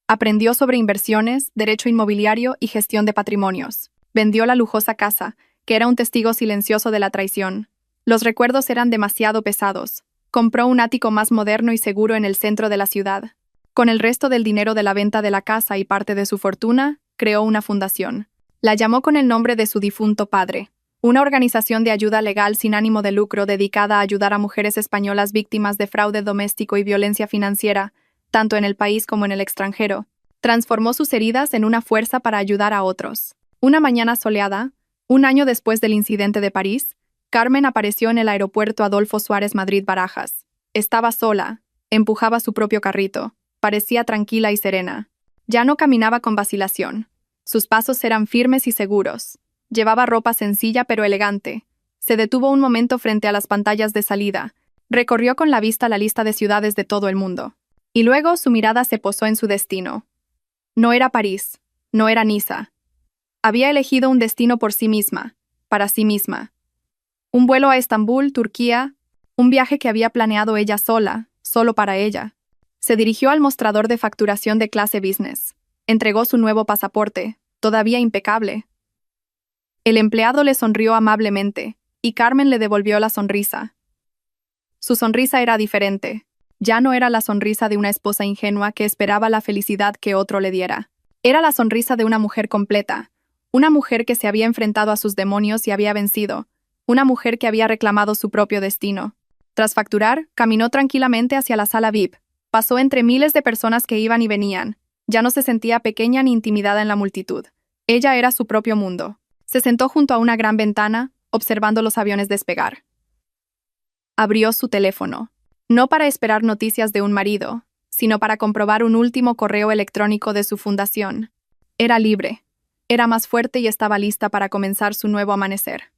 Aprendió sobre inversiones, derecho inmobiliario y gestión de patrimonios. Vendió la lujosa casa, que era un testigo silencioso de la traición. Los recuerdos eran demasiado pesados. Compró un ático más moderno y seguro en el centro de la ciudad. Con el resto del dinero de la venta de la casa y parte de su fortuna, creó una fundación. La llamó con el nombre de su difunto padre, una organización de ayuda legal sin ánimo de lucro dedicada a ayudar a mujeres españolas víctimas de fraude doméstico y violencia financiera, tanto en el país como en el extranjero. Transformó sus heridas en una fuerza para ayudar a otros. Una mañana soleada, un año después del incidente de París, Carmen apareció en el aeropuerto Adolfo Suárez Madrid-Barajas. Estaba sola, empujaba su propio carrito, parecía tranquila y serena. Ya no caminaba con vacilación. Sus pasos eran firmes y seguros. Llevaba ropa sencilla pero elegante. Se detuvo un momento frente a las pantallas de salida. Recorrió con la vista la lista de ciudades de todo el mundo. Y luego su mirada se posó en su destino. No era París, no era Niza. Había elegido un destino por sí misma, para sí misma. Un vuelo a Estambul, Turquía, un viaje que había planeado ella sola, solo para ella. Se dirigió al mostrador de facturación de clase business. Entregó su nuevo pasaporte, todavía impecable. El empleado le sonrió amablemente, y Carmen le devolvió la sonrisa. Su sonrisa era diferente. Ya no era la sonrisa de una esposa ingenua que esperaba la felicidad que otro le diera. Era la sonrisa de una mujer completa, una mujer que se había enfrentado a sus demonios y había vencido, una mujer que había reclamado su propio destino. Tras facturar, caminó tranquilamente hacia la sala VIP. Pasó entre miles de personas que iban y venían. Ya no se sentía pequeña ni intimidada en la multitud. Ella era su propio mundo. Se sentó junto a una gran ventana, observando los aviones despegar. Abrió su teléfono, no para esperar noticias de un marido, sino para comprobar un último correo electrónico de su fundación. Era libre, era más fuerte y estaba lista para comenzar su nuevo amanecer.